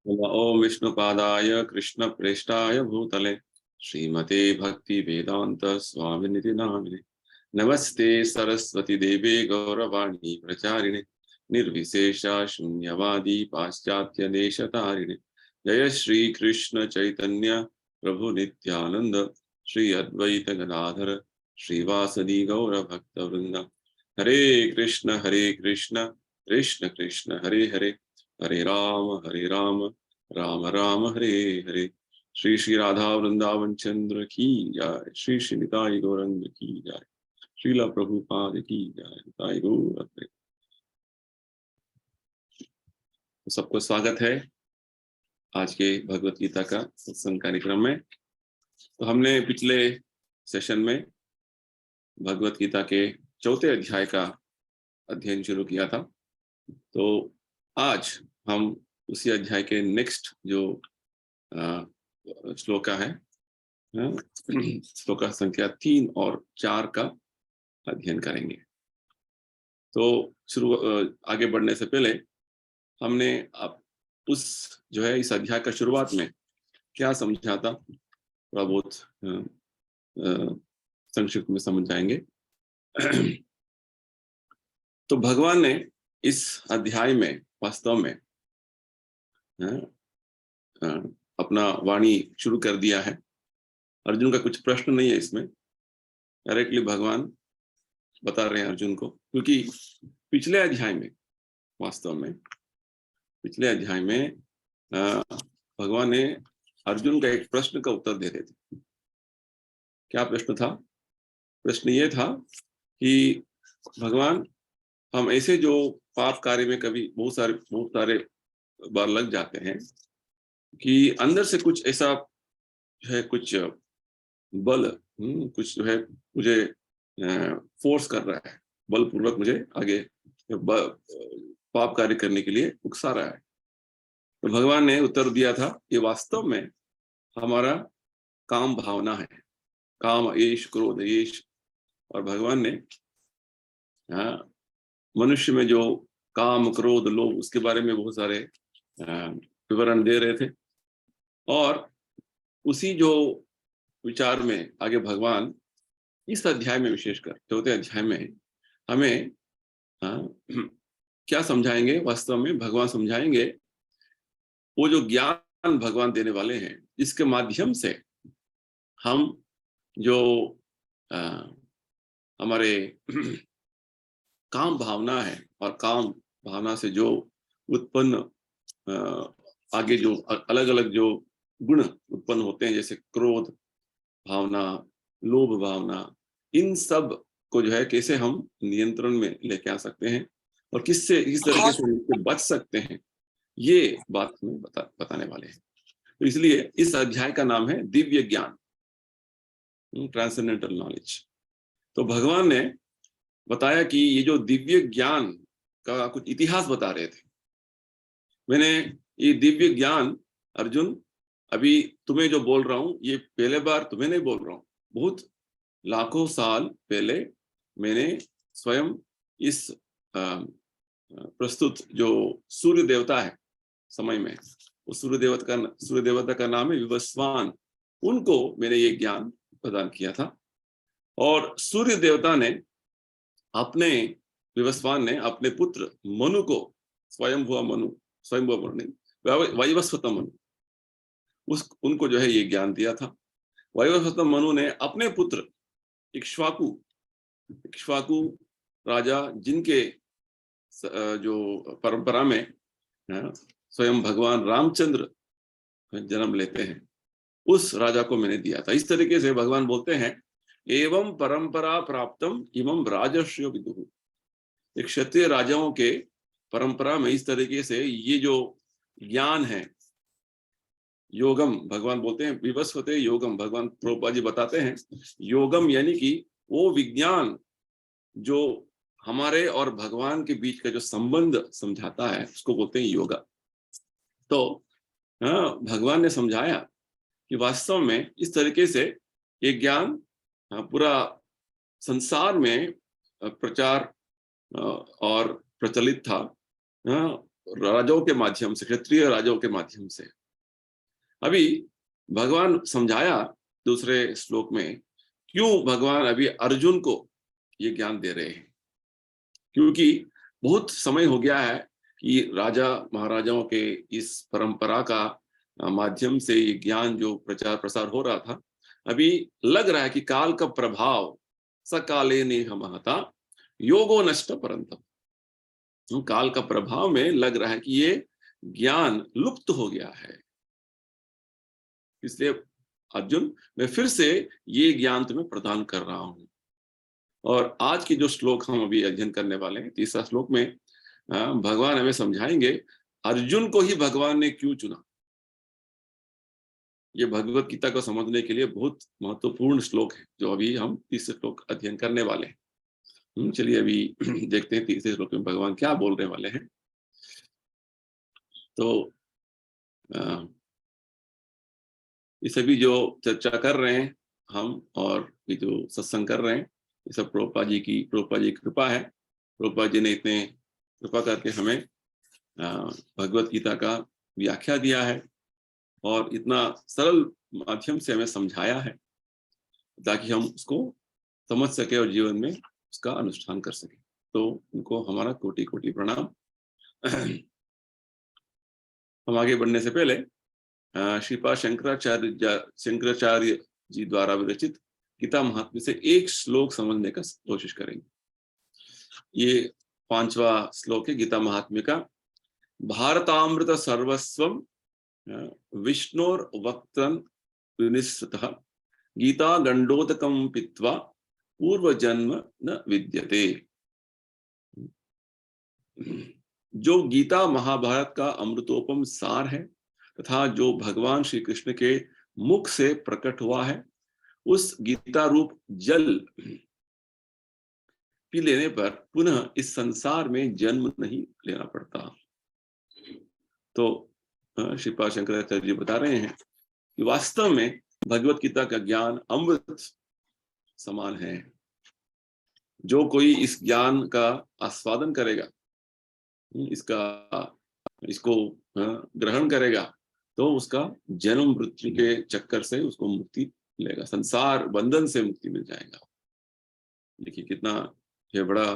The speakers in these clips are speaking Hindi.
ओम विष्णुपादाय कृष्ण प्रेष्ठाय भूतले श्रीमते भक्ति वेदांत स्वामिनिधि नामिने नमस्ते सरस्वती देवे गौरवाणी प्रचारिणे निर्विशेषा शून्यवादी पाश्चात्य देशतारिणे जय श्री कृष्ण चैतन्य प्रभु नित्यानंद श्री अद्वैत गदाधर श्रीवासदि गौर भक्त वृंद हरे कृष्ण कृष्ण कृष्ण हरे हरे हरे राम राम राम हरे हरे। श्री श्री राधा वृंदावन चंद्र की जय। श्री श्री निताई गौरंग की जय। श्रीला प्रभुपाद की जय। निताई गौर। तो सबको स्वागत है आज के भगवत गीता का सत्संग कार्यक्रम में। तो हमने पिछले सेशन में भगवत गीता के चौथे अध्याय का अध्ययन शुरू किया था। तो आज हम उसी अध्याय के नेक्स्ट जो श्लोका है, श्लोका संख्या 3 और 4 का अध्ययन करेंगे। तो शुरू आगे बढ़ने से पहले हमने अब उस जो है इस अध्याय का शुरुआत में क्या समझा था थोड़ा बहुत संक्षिप्त में समझ जाएंगे। तो भगवान ने इस अध्याय में वास्तव में अपना वाणी शुरू कर दिया है। अर्जुन का कुछ प्रश्न नहीं है इसमें, डायरेक्टली भगवान बता रहे हैं अर्जुन को, क्योंकि पिछले अध्याय में वास्तव में पिछले अध्याय में भगवान ने अर्जुन का एक प्रश्न का उत्तर दे रहे थे। क्या प्रश्न था? प्रश्न ये था कि भगवान, हम ऐसे जो पाप कार्य में कभी बहुत सारे बार लग जाते हैं कि अंदर से कुछ ऐसा है, कुछ बल कुछ जो है मुझे फोर्स कर रहा है, बलपूर्वक मुझे आगे पाप कार्य करने के लिए उकसा रहा है। तो भगवान ने उत्तर दिया था कि वास्तव में हमारा काम भावना है, काम ऐश क्रोध ऐश। और भगवान ने मनुष्य में जो काम क्रोध लोभ उसके बारे में बहुत सारे विवरण दे रहे थे। और उसी जो विचार में आगे भगवान इस अध्याय में विशेषकर चौथे अध्याय में हमें क्या समझाएंगे? वास्तव में भगवान समझाएंगे वो जो ज्ञान भगवान देने वाले हैं, जिसके माध्यम से हम जो हमारे काम भावना है और काम भावना से जो उत्पन्न आगे जो अलग अलग जो गुण उत्पन्न होते हैं, जैसे क्रोध भावना, लोभ भावना, इन सब को जो है कैसे हम नियंत्रण में लेके आ सकते हैं और किस तरीके से इनसे बच सकते हैं, ये बात हमें बताने वाले हैं। तो इसलिए इस अध्याय का नाम है दिव्य ज्ञान, ट्रांसेंडेंटल नॉलेज। तो भगवान ने बताया कि ये जो दिव्य ज्ञान का कुछ इतिहास बता रहे थे। मैंने ये दिव्य ज्ञान अर्जुन अभी तुम्हें जो बोल रहा हूं, ये पहले बार तुम्हें नहीं बोल रहा हूं, बहुत लाखों साल पहले मैंने स्वयं इस प्रस्तुत जो सूर्य देवता है समय में, उस सूर्य देवता का नाम है विवस्वान, उनको मैंने ये ज्ञान प्रदान किया था। और सूर्य देवता ने विवस्वान ने अपने पुत्र मनु को, स्वयंभुव मनु नहीं, वैवस्वत मनु, उनको जो है ये ज्ञान दिया था। वैवस्वत मनु ने अपने पुत्र इक्ष्वाकु राजा, जिनके जो परंपरा में स्वयं भगवान रामचंद्र जन्म लेते हैं, उस राजा को मैंने दिया था। इस तरीके से भगवान बोलते हैं, एवं परंपरा प्राप्तम इमं राजर्षियो विदुः। एक क्षत्रिय राजाओं के परंपरा में इस तरीके से ये जो ज्ञान है, योगम, भगवान बोलते हैं विवस्वते योगम। भगवान प्रभुपाद जी बताते हैं योगम यानी कि वो विज्ञान जो हमारे और भगवान के बीच का जो संबंध समझाता है, उसको बोलते हैं योगा। तो भगवान ने समझाया कि वास्तव में इस तरीके से ये ज्ञान पूरा संसार में प्रचार और प्रचलित था। राजाओं के माध्यम से, क्षत्रिय राजाओं के माध्यम से। अभी भगवान समझाया दूसरे श्लोक में क्यों भगवान अभी अर्जुन को ये ज्ञान दे रहे हैं। क्योंकि बहुत समय हो गया है कि राजा महाराजाओं के इस परंपरा का माध्यम से ये ज्ञान जो प्रचार प्रसार हो रहा था, अभी लग रहा है कि काल का प्रभाव सकाले नेह महता योगो नष्ट परंतप। काल का प्रभाव में लग रहा है कि ये ज्ञान लुप्त हो गया है। इसलिए अर्जुन, मैं फिर से ये ज्ञान तुम्हें प्रदान कर रहा हूं। और आज की जो श्लोक हम अभी अध्ययन करने वाले हैं, तीसरा श्लोक में भगवान हमें समझाएंगे अर्जुन को ही भगवान ने क्यों चुना। ये भगवत गीता को समझने के लिए बहुत महत्वपूर्ण श्लोक है जो अभी हम तीसरे श्लोक अध्ययन करने वाले हैं। चलिए अभी देखते हैं तीसरे श्लोक में भगवान क्या बोलने वाले हैं। तो ये सभी जो चर्चा कर रहे हैं हम और ये जो सत्संग कर रहे हैं, ये सब प्रभुपाद जी की कृपा है। प्रभुपाद जी ने इतने कृपा करके हमें भगवत गीता का व्याख्या दिया है और इतना सरल माध्यम से हमें समझाया है ताकि हम उसको समझ सके और जीवन में उसका अनुष्ठान कर सके। तो उनको हमारा कोटि कोटि प्रणाम। हम आगे बढ़ने से पहले श्रीपाद शंकराचार्य जी द्वारा विरचित गीता महात्म्य से एक श्लोक समझने का कोशिश करेंगे। ये 5वां श्लोक है गीता महात्म्य का। भारतामृत सर्वस्वम विष्णोर वक्त्रं विनिश्रितः गीता गंडोदकं पीत्वा पूर्व जन्म न विद्यते। जो गीता महाभारत का अमृतोपम सार है तथा जो भगवान श्री कृष्ण के मुख से प्रकट हुआ है, उस गीता रूप जल पी लेने पर पुनः इस संसार में जन्म नहीं लेना पड़ता। तो श्रीपाद शंकराचार्य जी बता रहे हैं कि वास्तव में भगवत गीता का ज्ञान अमृत समान है। जो कोई इस ज्ञान का आस्वादन करेगा, इसको ग्रहण करेगा, तो उसका जन्म मृत्यु के चक्कर से उसको मुक्ति मिलेगा, संसार बंधन से मुक्ति मिल जाएगा। देखिए कितना ये बड़ा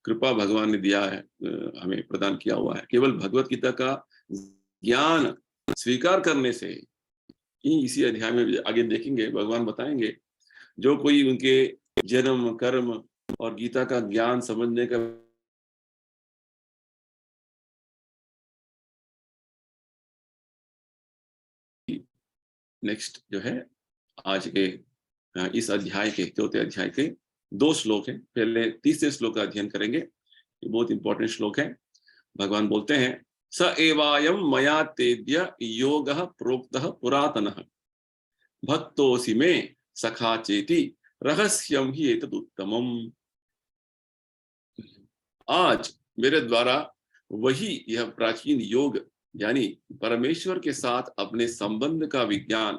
कृपा भगवान ने दिया है, हमें प्रदान किया हुआ है। केवल भगवत गीता का ज्ञान स्वीकार करने से ही, इसी अध्याय में आगे देखेंगे भगवान बताएंगे, जो कोई उनके जन्म कर्म और गीता का ज्ञान समझने का नेक्स्ट जो है आज के इस अध्याय के चौथे अध्याय के 2 श्लोक हैं। पहले तीसरे श्लोक का अध्ययन करेंगे, ये बहुत इंपॉर्टेंट श्लोक है। भगवान बोलते हैं, स एवायम मया तेद्य योगः प्रोक्तः पुरातनः भक्तोऽसि मे सखा चेति रहस्यम ही एतदुत्तमम्। आज मेरे द्वारा वही यह प्राचीन योग यानी परमेश्वर के साथ अपने संबंध का विज्ञान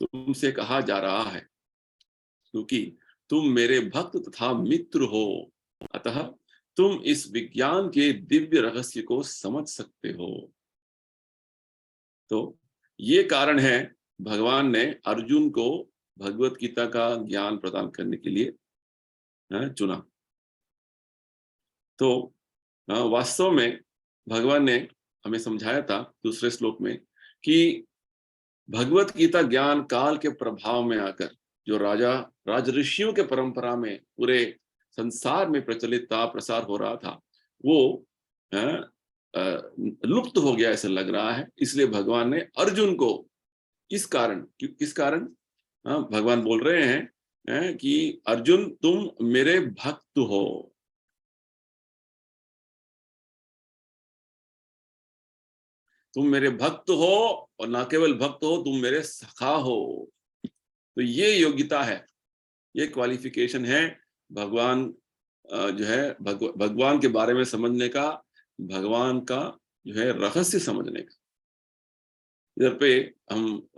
तुमसे कहा जा रहा है, क्योंकि तुम मेरे भक्त तथा मित्र हो, अतः तुम इस विज्ञान के दिव्य रहस्य को समझ सकते हो। तो ये कारण है भगवान ने अर्जुन को भगवत गीता का ज्ञान प्रदान करने के लिए चुना। तो वास्तव में भगवान ने हमें समझाया था दूसरे श्लोक में कि भगवत गीता ज्ञान काल के प्रभाव में आकर जो राजऋषियों के परंपरा में पूरे संसार में प्रचलित था, प्रसार हो रहा था, वो लुप्त हो गया ऐसा लग रहा है। इसलिए भगवान ने अर्जुन को किस कारण भगवान बोल रहे हैं कि अर्जुन तुम मेरे भक्त हो। तुम मेरे भक्त हो और ना केवल भक्त हो, तुम मेरे सखा हो। तो ये योग्यता है, ये क्वालिफिकेशन है भगवान जो है भगवान के बारे में समझने का, भगवान का जो है रहस्य समझने का। इधर पे हम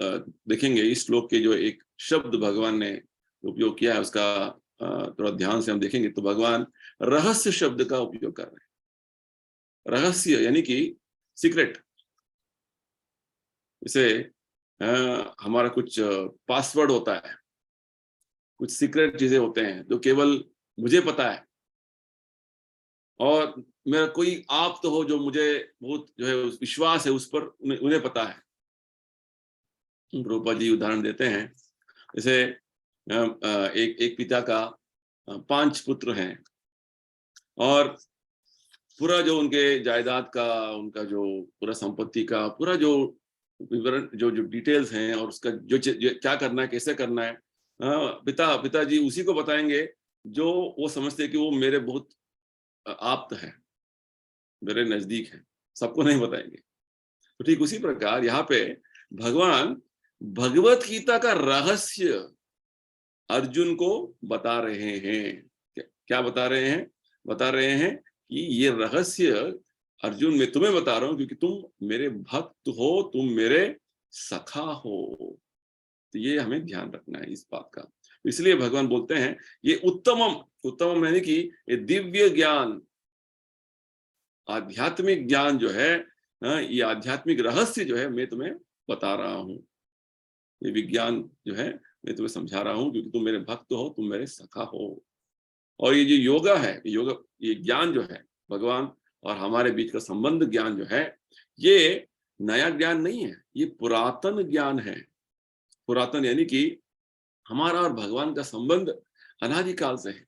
देखेंगे इस श्लोक के जो एक शब्द भगवान ने उपयोग किया है उसका थोड़ा ध्यान से हम देखेंगे तो भगवान रहस्य शब्द का उपयोग कर रहे हैं। रहस्य यानी कि सीक्रेट, जैसे हमारा कुछ पासवर्ड होता है, कुछ सीक्रेट चीजें होते हैं जो केवल मुझे पता है, और मेरा कोई आप तो हो जो मुझे बहुत जो है विश्वास है उस पर, उन्हें पता है। रूपा जी उदाहरण देते हैं, जैसे एक एक पिता का 5 पुत्र हैं, और पूरा जो उनके जायदाद का, उनका जो पूरा संपत्ति का पूरा जो विवरण, जो जो डिटेल्स हैं, और उसका जो क्या करना है, कैसे करना है, पिताजी उसी को बताएंगे जो वो समझते हैं कि वो मेरे बहुत आप्त है, मेरे नजदीक है, सबको नहीं बताएंगे। तो ठीक उसी प्रकार यहाँ पे भगवान भगवत गीता का रहस्य अर्जुन को बता रहे हैं। क्या बता रहे हैं? बता रहे हैं कि ये रहस्य अर्जुन मैं तुम्हें बता रहा हूं क्योंकि तुम मेरे भक्त हो, तुम मेरे सखा हो। तो ये हमें ध्यान रखना है इस बात का। इसलिए भगवान बोलते हैं ये उत्तमम, उत्तमम यानी कि ये दिव्य ज्ञान, आध्यात्मिक ज्ञान जो है, ये आध्यात्मिक रहस्य जो है मैं तुम्हें बता रहा हूं, ये विज्ञान जो है मैं तुम्हें समझा रहा हूं क्योंकि तुम मेरे भक्त हो, तुम मेरे सखा हो। और ये जो योगा है, योगा, ये ज्ञान जो है भगवान और हमारे बीच का संबंध ज्ञान जो है, ये नया ज्ञान नहीं है, ये पुरातन ज्ञान है। पुरातन यानी कि हमारा और भगवान का संबंध अनादिकाल से है।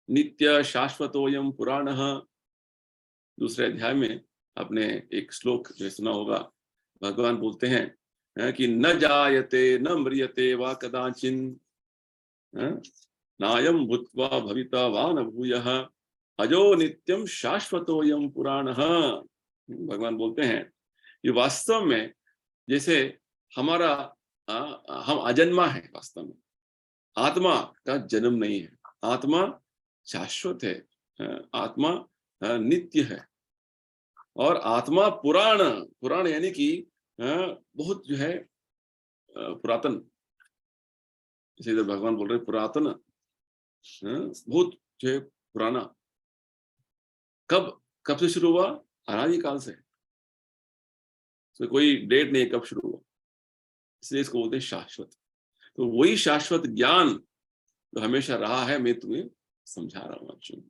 नित्य शाश्वतोयम पुराणः, दूसरे अध्याय में आपने एक श्लोक जो सुना होगा, भगवान बोलते हैं कि न जायते न म्रियते वा कदाचिन, नायम भूत्वा भविता वा न भूयः, अजो नित्यम शाश्वतोयम पुराणः। भगवान बोलते हैं ये वास्तव में जैसे हमारा हम अजन्मा है, वास्तव में आत्मा का जन्म नहीं है, आत्मा शाश्वत है, आत्मा नित्य है, और आत्मा पुराण, पुराण यानी कि बहुत जो है पुरातन, जैसे इधर भगवान बोल रहे पुरातन, बहुत जो है पुराना। कब कब से शुरू हुआ? अनादिकाल से, तो कोई डेट नहीं कब शुरू हुआ, इसलिए इसको बोलते हैं शाश्वत। तो वही शाश्वत ज्ञान जो हमेशा रहा है मैं तुम्हें समझा रहा हूं अर्जुन।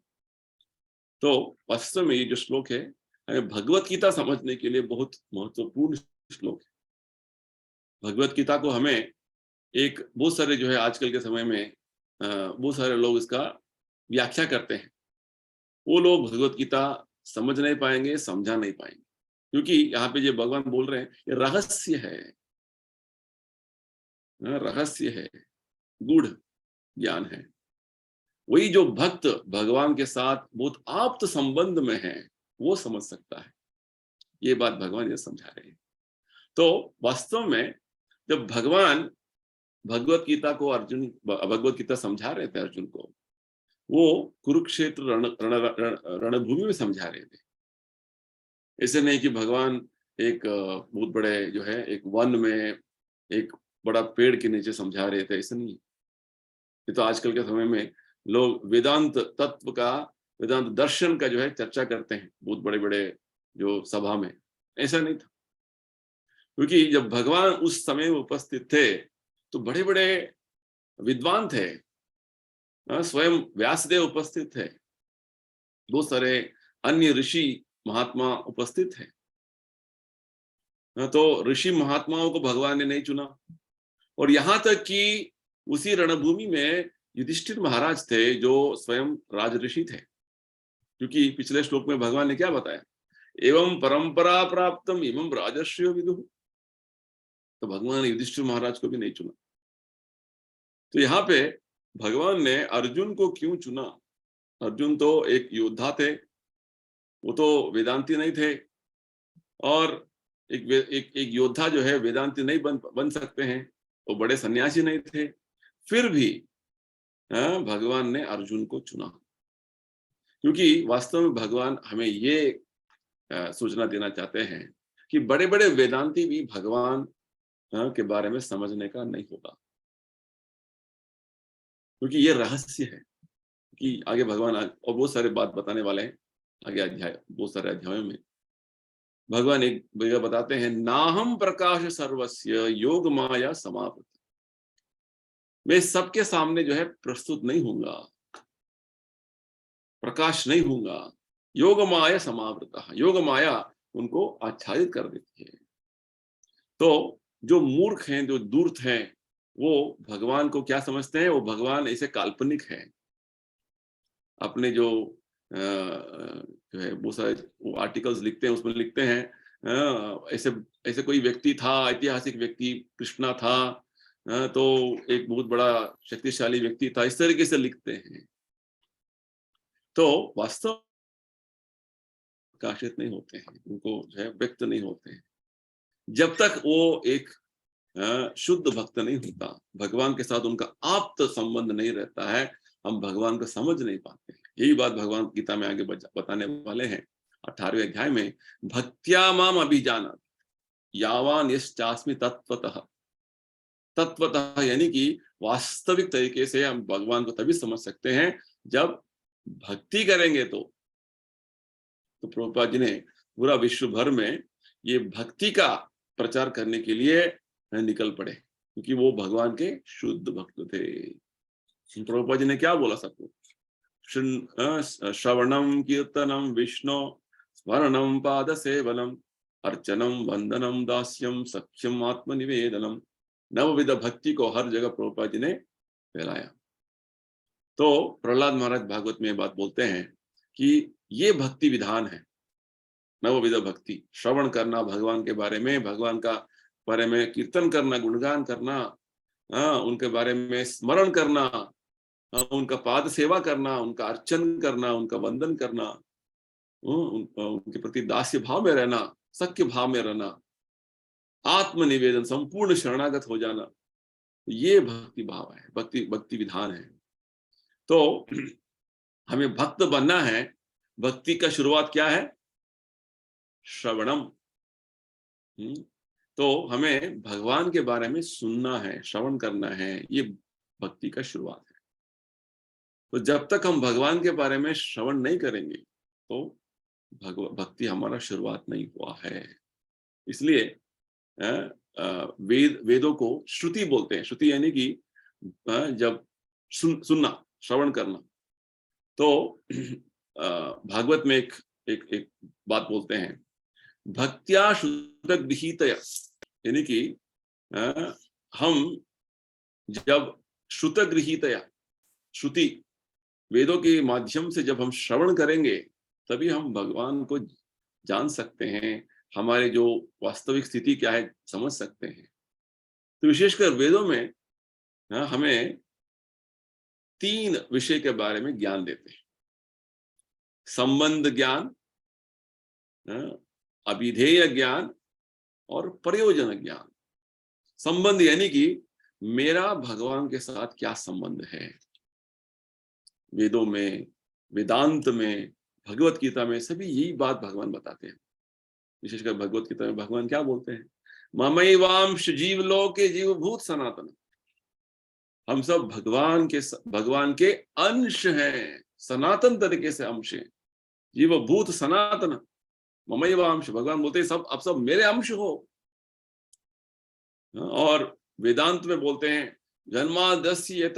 तो वास्तव में ये जो श्लोक है हमें भगवत गीता समझने के लिए बहुत महत्वपूर्ण श्लोक है। भगवत गीता को हमें एक बहुत सारे जो है आजकल के समय में बहुत सारे लोग इसका व्याख्या करते हैं, वो लोग भगवत गीता समझ नहीं पाएंगे, समझा नहीं पाएंगे, क्योंकि यहाँ पे जो भगवान बोल रहे हैं ये रहस्य है, रहस्य है, गूढ़ ज्ञान है। वही जो भक्त भगवान के साथ बहुत आप्त संबंध में है वो समझ सकता है, ये बात भगवान ये समझा रहे हैं। तो वास्तव में जब भगवान भगवत गीता को अर्जुन, भगवत गीता समझा रहे थे अर्जुन को, वो कुरुक्षेत्र रणभूमि में समझा रहे थे। ऐसे नहीं कि भगवान एक बहुत बड़े जो है एक वन में एक बड़ा पेड़ के नीचे समझा रहे थे, ऐसा नहीं। ये तो आजकल के समय में लोग वेदांत तत्व का, वेदांत दर्शन का जो है चर्चा करते हैं बहुत बड़े बड़े जो सभा में, ऐसा नहीं था। क्योंकि जब भगवान उस समय में उपस्थित थे तो बड़े बड़े विद्वान थे, स्वयं व्यासदेव उपस्थित थे, बहुत सारे अन्य ऋषि महात्मा उपस्थित थे। तो ऋषि महात्माओं को भगवान ने नहीं चुना, और यहां तक कि उसी रणभूमि में युधिष्ठिर महाराज थे जो स्वयं राजऋषि थे। क्योंकि पिछले श्लोक में भगवान ने क्या बताया, एवं परंपरा प्राप्तम इमं राजर्षियो विदुः, तो भगवान ने युधिष्ठिर महाराज को भी नहीं चुना। तो यहाँ पे भगवान ने अर्जुन को क्यों चुना? अर्जुन तो एक योद्धा थे, वो तो वेदांती नहीं थे, और एक योद्धा जो है वेदांती नहीं बन सकते हैं, वो बड़े सन्यासी नहीं थे, फिर भी भगवान ने अर्जुन को चुना। क्योंकि वास्तव में भगवान हमें ये सूचना देना चाहते हैं कि बड़े बड़े वेदांती भी भगवान के बारे में समझने का नहीं होगा, क्योंकि ये रहस्य है कि आगे भगवान और बहुत सारे बात बताने वाले हैं। आगे अध्याय, बहुत सारे अध्यायों में भगवान एक जगह बताते हैं, नाहम प्रकाश सर्वस्य योग माया समावृत। मैं सबके सामने जो है प्रस्तुत नहीं होऊंगा, प्रकाश नहीं होऊंगा। योग माया समावृत, योग माया उनको आच्छादित कर देती है। तो जो मूर्ख हैं, जो दूर्त हैं, वो भगवान को क्या समझते हैं? वो भगवान ऐसे काल्पनिक है। अपने जो जो है बहुत सारे वो आर्टिकल्स लिखते हैं, उसमें लिखते हैं ऐसे ऐसे कोई व्यक्ति था, ऐतिहासिक व्यक्ति कृष्णा था, तो एक बहुत बड़ा शक्तिशाली व्यक्ति था, इस तरीके से लिखते हैं। तो वास्तव प्रकाशित नहीं होते हैं, उनको जो है व्यक्त नहीं होते हैं, जब तक वो एक शुद्ध भक्त नहीं होता, भगवान के साथ उनका आप्त संबंध नहीं रहता है, हम भगवान को समझ नहीं पाते। यही बात भगवान गीता में आगे बताने वाले हैं 18वें अध्याय में, भक्त्या माम अभिजानाति यावान यश्चास्मि तत्वतः। तत्वतः यानी कि वास्तविक तरीके से हम भगवान को तभी समझ सकते हैं जब भक्ति करेंगे। तो प्रभुपाद जी ने पूरा विश्व भर में ये भक्ति का प्रचार करने के लिए निकल पड़े, क्योंकि वो भगवान के शुद्ध भक्त थे। प्रभुपाद जी ने क्या बोला सबको? श्रवणम कीर्तनम विष्णु स्मरणम पाद सेवनम अर्चनम वंदनम दास्यम सख्यम आत्मनिवेदनम। नवविध भक्ति को हर जगह प्रभुपाद जी ने फैलाया। तो प्रहलाद महाराज भागवत में बात बोलते हैं कि ये भक्ति विधान है, नवविध भक्ति, श्रवण करना भगवान के बारे में, भगवान का बारे में कीर्तन करना, गुणगान करना, उनके बारे में स्मरण करना, उनका पाद सेवा करना, उनका अर्चन करना, उनका वंदन करना, उनके प्रति दास्य भाव में रहना, सख्य भाव में रहना, आत्मनिवेदन, संपूर्ण शरणागत हो जाना, ये भक्ति भाव है, भक्ति विधान है। तो हमें भक्त बनना है। भक्ति का शुरुआत क्या है? श्रवणम। तो हमें भगवान के बारे में सुनना है, श्रवण करना है, ये भक्ति का शुरुआत है। तो जब तक हम भगवान के बारे में श्रवण नहीं करेंगे तो भक्ति हमारा शुरुआत नहीं हुआ है। इसलिए वेदों को श्रुति बोलते हैं। श्रुति यानी कि जब सुनना, श्रवण करना। तो भागवत में एक बात बोलते हैं, भक्त्या श्रुतगृहीतया, यानी कि हम जब श्रुतगृहीतया, श्रुति वेदों के माध्यम से जब हम श्रवण करेंगे तभी हम भगवान को जान सकते हैं, हमारे जो वास्तविक स्थिति क्या है समझ सकते हैं। तो विशेषकर वेदों में हमें 3 विषय के बारे में ज्ञान देते हैं। संबंध ज्ञान, अभिधेय ज्ञान और प्रयोजन ज्ञान। संबंध यानी कि मेरा भगवान के साथ क्या संबंध है। वेदों में, वेदांत में, भगवत गीता में सभी यही बात भगवान बताते हैं। विशेषकर भगवत गीता में भगवान क्या बोलते हैं? ममैवांश जीवलोके जीवभूत सनातन। हम सब भगवान के अंश हैं, सनातन तरीके से अंश हैं। जीवभूत सनातन, ममैवांश, भगवान बोलते हैं सब अब सब मेरे अंश हो। और वेदांत में बोलते हैं जन्माद्यस्य,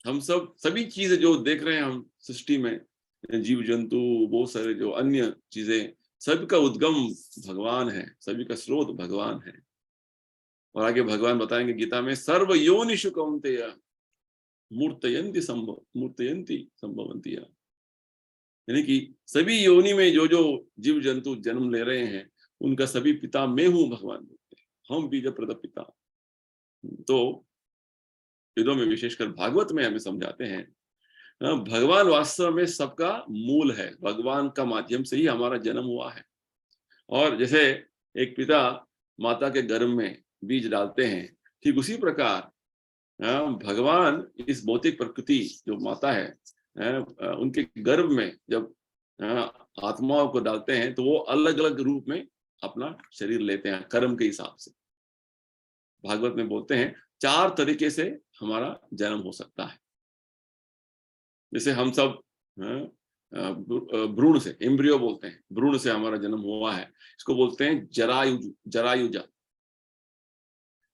हम सब सभी चीजें जो देख रहे हैं हम सृष्टि में, जीव जंतु, बहुत सारे जो अन्य चीजें, सबका उद्गम भगवान है, सभी का स्रोत भगवान है। और आगे भगवान बताएंगे गीता में, सर्व योनिषु कौन्तेय मूर्तयन्ति संभवन्ति। यानी कि सभी योनि में जो जो जीव जंतु जन्म ले रहे हैं उनका सभी पिता मैं हूं, भगवान बोलते हैं, हम बीज प्रद पिता। तो वेदों में विशेषकर भागवत में हमें समझाते हैं भगवान वास्तव में सबका मूल है, भगवान का माध्यम से ही हमारा जन्म हुआ है। और जैसे एक पिता माता के गर्भ में बीज डालते हैं, ठीक उसी प्रकार भगवान इस भौतिक प्रकृति जो माता है उनके गर्भ में जब आत्माओं को डालते हैं तो वो अलग अलग रूप में अपना शरीर लेते हैं कर्म के हिसाब से। भागवत में बोलते हैं 4 तरीके से हमारा जन्म हो सकता है। जैसे हम सब भ्रूण से, एम्ब्रियो बोलते हैं, भ्रूण से हमारा जन्म हुआ है, इसको बोलते हैं जरायुजा।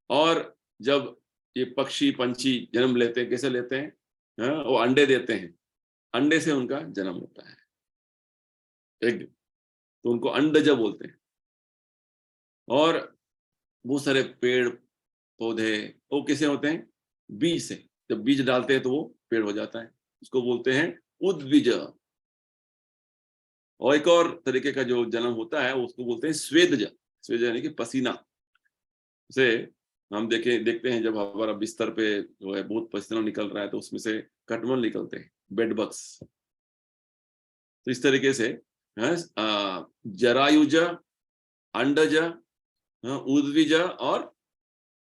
और जब ये पक्षी पंछी जन्म लेते हैं, कैसे लेते हैं? वो अंडे देते हैं, अंडे से उनका जन्म होता है, एग, तो उनको अंडज बोलते हैं। और बहुत सारे पेड़ पौधे वो कैसे होते हैं? बीज से, जब बीज डालते हैं तो वो पेड़ हो जाता है, उसको बोलते हैं उद्भिज। और एक और तरीके का जो जन्म होता है उसको बोलते हैं स्वेदज। स्वेदज यानी कि पसीना से हम देखते हैं जब हमारा बिस्तर पे जो है बहुत पसीना निकल रहा है तो उसमें से कटमल निकलते हैं, बेड बग्स। तो इस तरीके से जरायुज, अंडज, उद्भिज और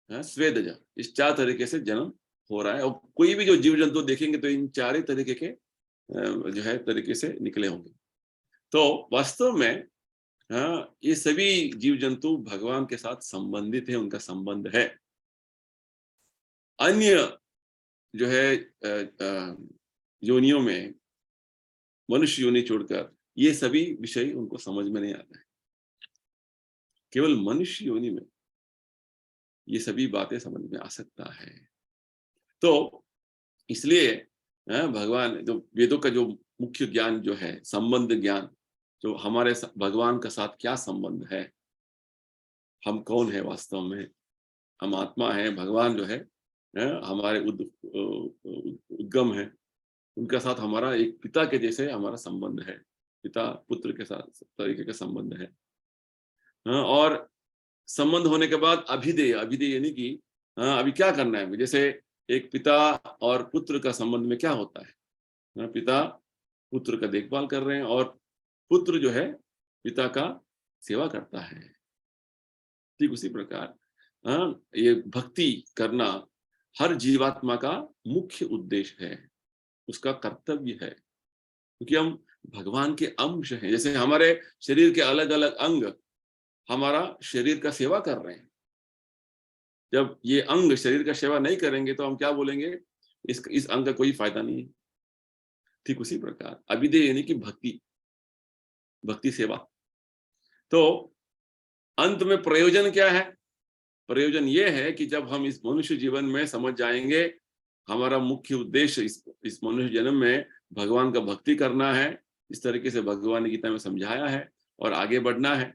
स्वेदज, इस 4 तरीके से जन्म हो रहा है। और कोई भी जो जीव जंतु देखेंगे तो इन 4 ही तरीके के जो है तरीके से निकले होंगे। तो वास्तव में ये सभी जीव जंतु भगवान के साथ संबंधित है, उनका संबंध है। अन्य जो है योनियों में, मनुष्य योनि छोड़कर, ये सभी विषय उनको समझ में नहीं आता है। केवल मनुष्य योनि में ये सभी बातें समझ में आ सकता है। तो इसलिए भगवान जो वेदों का जो मुख्य ज्ञान जो है, संबंध ज्ञान, जो हमारे भगवान का साथ क्या संबंध है, हम कौन है वास्तव में, हम आत्मा है, भगवान जो है हमारे उद्गम है, उनके साथ हमारा एक पिता के जैसे हमारा संबंध है, पिता पुत्र के साथ तरीके का संबंध है। और संबंध होने के बाद अभिधेय, अभिधेय यानी कि अभी क्या करना है। जैसे एक पिता और पुत्र का संबंध में क्या होता है, पिता पुत्र का देखभाल कर रहे हैं और पुत्र जो है पिता का सेवा करता है। ठीक उसी प्रकार ये भक्ति करना हर जीवात्मा का मुख्य उद्देश्य है, उसका कर्तव्य है, क्योंकि हम भगवान के अंश हैं। जैसे हमारे शरीर के अलग अलग अंग हमारा शरीर का सेवा कर रहे हैं, जब ये अंग शरीर का सेवा नहीं करेंगे तो हम क्या बोलेंगे, इस अंग का कोई फायदा नहीं है। ठीक उसी प्रकार अभिधेय यानी कि भक्ति, भक्ति सेवा। तो अंत में प्रयोजन क्या है? प्रयोजन ये है कि जब हम इस मनुष्य जीवन में समझ जाएंगे हमारा मुख्य उद्देश्य इस मनुष्य जन्म में भगवान का भक्ति करना है, इस तरीके से भगवान ने गीता में समझाया है, और आगे बढ़ना है,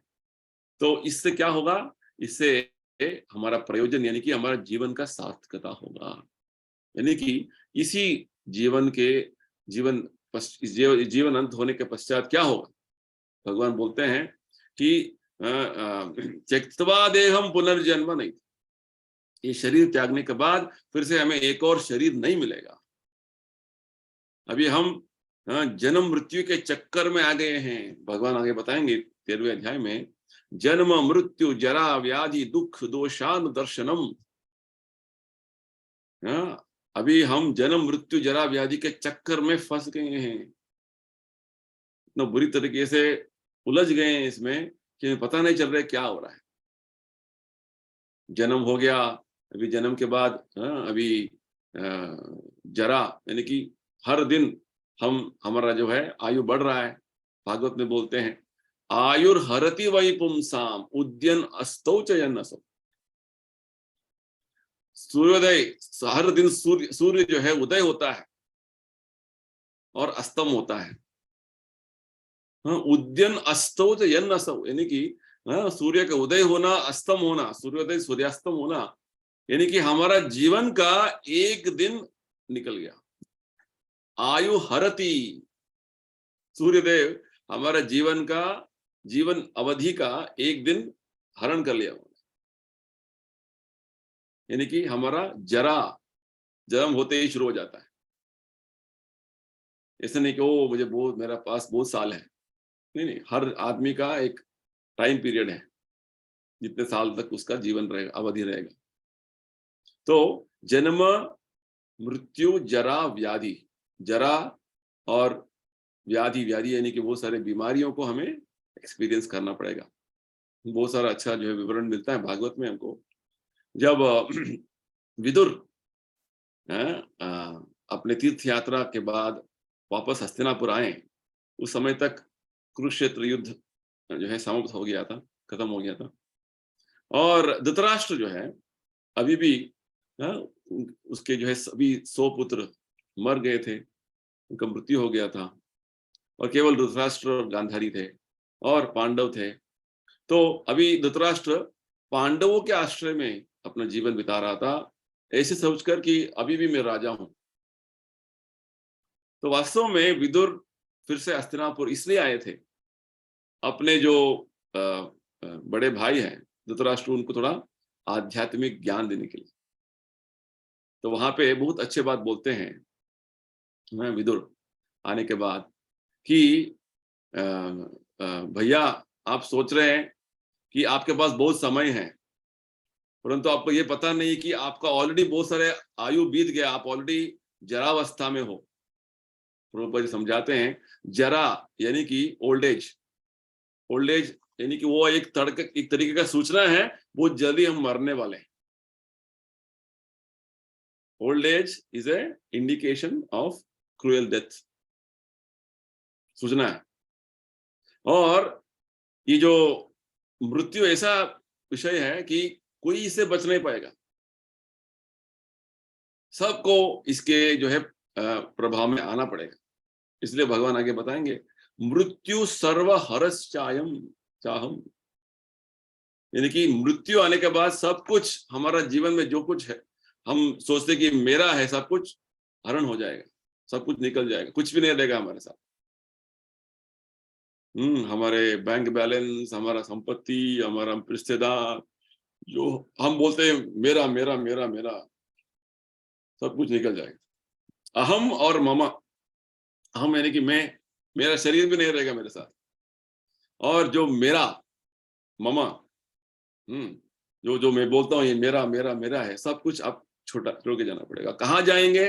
तो इससे क्या होगा? इससे हमारा प्रयोजन यानी कि हमारा जीवन का सार्थकता होगा। यानी कि इसी जीवन के जीवन अंत होने के पश्चात क्या होगा? भगवान बोलते हैं कि त्यक्त्वा देहम पुनर्जन्म नहीं, ये शरीर त्यागने के बाद फिर से हमें एक और शरीर नहीं मिलेगा। अभी हम जन्म मृत्यु के चक्कर में आ गए हैं। भगवान आगे बताएंगे 13वें अध्याय में, जन्म मृत्यु जरा व्याधि दुख दोषान दर्शनम। अभी हम जन्म मृत्यु जरा व्याधि के चक्कर में फंस गए हैं, इतना बुरी तरीके से उलझ गए हैं इसमें कि पता नहीं चल रहा है क्या हो रहा है। जन्म हो गया, अभी जन्म के बाद अभी जरा यानी कि हर दिन हमारा जो है आयु बढ़ रहा है। भागवत में बोलते हैं, आयुर हरति वै पुंसाम उद्यन अस्तौ च यन्नसौ। सूर्योदय, हर दिन सूर्य जो है उदय होता है और अस्तम होता है। उद्यन अस्तौ च यन्नसौ यानी कि सूर्य का उदय होना, अस्तम होना, सूर्योदय सूर्यास्तम होना, यानी कि हमारा जीवन का एक दिन निकल गया। आयु हरति, सूर्यदेव हमारा जीवन अवधि का एक दिन हरण कर लिया, यानी कि हमारा जन्म होते ही शुरू हो जाता है। ऐसा नहीं कि ओ मुझे मेरा पास बहुत साल है, नहीं, हर आदमी का एक टाइम पीरियड है, जितने साल तक उसका जीवन रहेगा, अवधि रहेगा। तो जन्म मृत्यु जरा व्याधि, जरा और व्याधि यानी कि बहुत सारे बीमारियों को हमें एक्सपीरियंस करना पड़ेगा। बहुत सारा अच्छा जो है विवरण मिलता है भागवत में हमको। जब विदुर अपने तीर्थ यात्रा के बाद वापस हस्तिनापुर आए, उस समय तक कुरुक्षेत्र युद्ध जो है समाप्त हो गया था, खत्म हो गया था। और धृतराष्ट्र जो है अभी भी उसके जो है सभी 100 पुत्र मर गए थे, उनका मृत्यु हो गया था, और केवल धृतराष्ट्र और गांधारी थे और पांडव थे। तो अभी धृतराष्ट्र पांडवों के आश्रय में अपना जीवन बिता रहा था, ऐसे सोचकर कि अभी भी मैं राजा हूं। तो वास्तव में विदुर फिर से हस्तिनापुर इसलिए आए थे, अपने जो बड़े भाई हैं धृतराष्ट्र, उनको थोड़ा आध्यात्मिक ज्ञान देने के लिए। तो वहां पे बहुत अच्छे बात बोलते हैं विदुर आने के बाद कि भैया, आप सोच रहे हैं कि आपके पास बहुत समय है, परंतु आपको ये पता नहीं कि आपका ऑलरेडी बहुत सारे आयु बीत गया, आप ऑलरेडी जरावस्था में हो। प्रभुपाद जी समझाते हैं, जरा यानी कि ओल्ड एज, ओल्ड एज यानी कि वो एक तरीके का सूचना है, बहुत जल्दी हम मरने वाले हैं। Old age is a indication of cruel death, सूचना है। और ये जो मृत्यु ऐसा विषय है कि कोई इससे बच नहीं पाएगा, सबको इसके जो है प्रभाव में आना पड़ेगा। इसलिए भगवान आगे बताएंगे, मृत्यु सर्व हरस चाहम, यानी कि मृत्यु आने के बाद सब कुछ हमारा जीवन में जो कुछ है, हम सोचते कि मेरा है, सब कुछ हरण हो जाएगा, सब कुछ निकल जाएगा, कुछ भी नहीं रहेगा हमारे साथ। हमारे बैंक बैलेंस, हमारा संपत्ति, हमारा रिश्तेदार, जो हम बोलते हैं मेरा मेरा मेरा मेरा, सब कुछ निकल जाएगा। अहम और मम, अहम यानी कि मैं, मेरा शरीर भी नहीं रहेगा मेरे साथ, और जो मेरा मम, जो जो मैं बोलता हूँ ये मेरा मेरा मेरा है, सब कुछ अब छोड़ के जाना पड़ेगा। कहाँ जाएंगे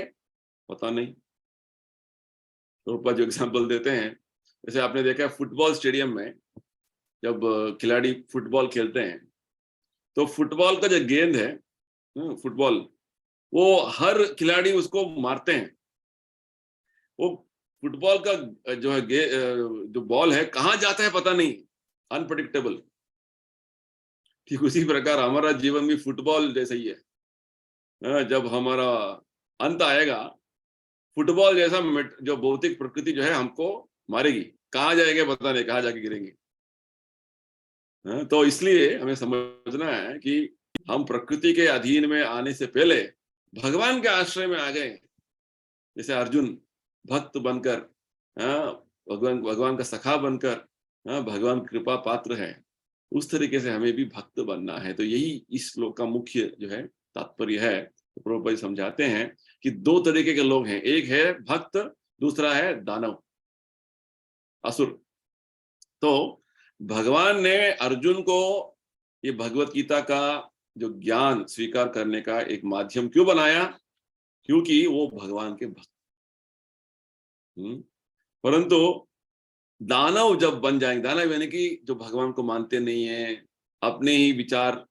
पता नहीं। तो ऊपर जो एग्जाम्पल देते हैं, जैसे आपने देखा है फुटबॉल स्टेडियम में जब खिलाड़ी फुटबॉल खेलते हैं, तो फुटबॉल का जो गेंद है, फुटबॉल, वो हर खिलाड़ी उसको मारते हैं, वो फुटबॉल का जो है जो बॉल है कहाँ जाता है पता नहीं, अनप्रेडिक्टेबल। ठीक उसी प्रकार हमारा जीवन भी फुटबॉल जैसा ही है। जब हमारा अंत आएगा, फुटबॉल जैसा जो भौतिक प्रकृति जो है हमको मारेगी, कहाँ जाएंगे पता नहीं, कहाँ जाके गिरेंगे। तो इसलिए हमें समझना है कि हम प्रकृति के अधीन में आने से पहले भगवान के आश्रय में आ गए। जैसे अर्जुन भक्त बनकर, भगवान का सखा बनकर, भगवान कृपा पात्र है, उस तरीके से हमें भी भक्त बनना है। तो यही इस श्लोक का मुख्य जो है तात्पर्य है। तो प्रभुपाद समझाते हैं कि दो तरीके के लोग हैं, एक है भक्त, दूसरा है दानव, असुर। तो भगवान ने अर्जुन को ये भगवत गीता का जो ज्ञान स्वीकार करने का एक माध्यम क्यों बनाया? क्योंकि वो भगवान के भक्त। परंतु दानव जब बन जाएंगे, दानव यानी कि जो भगवान को मानते नहीं है, अपने ही विचार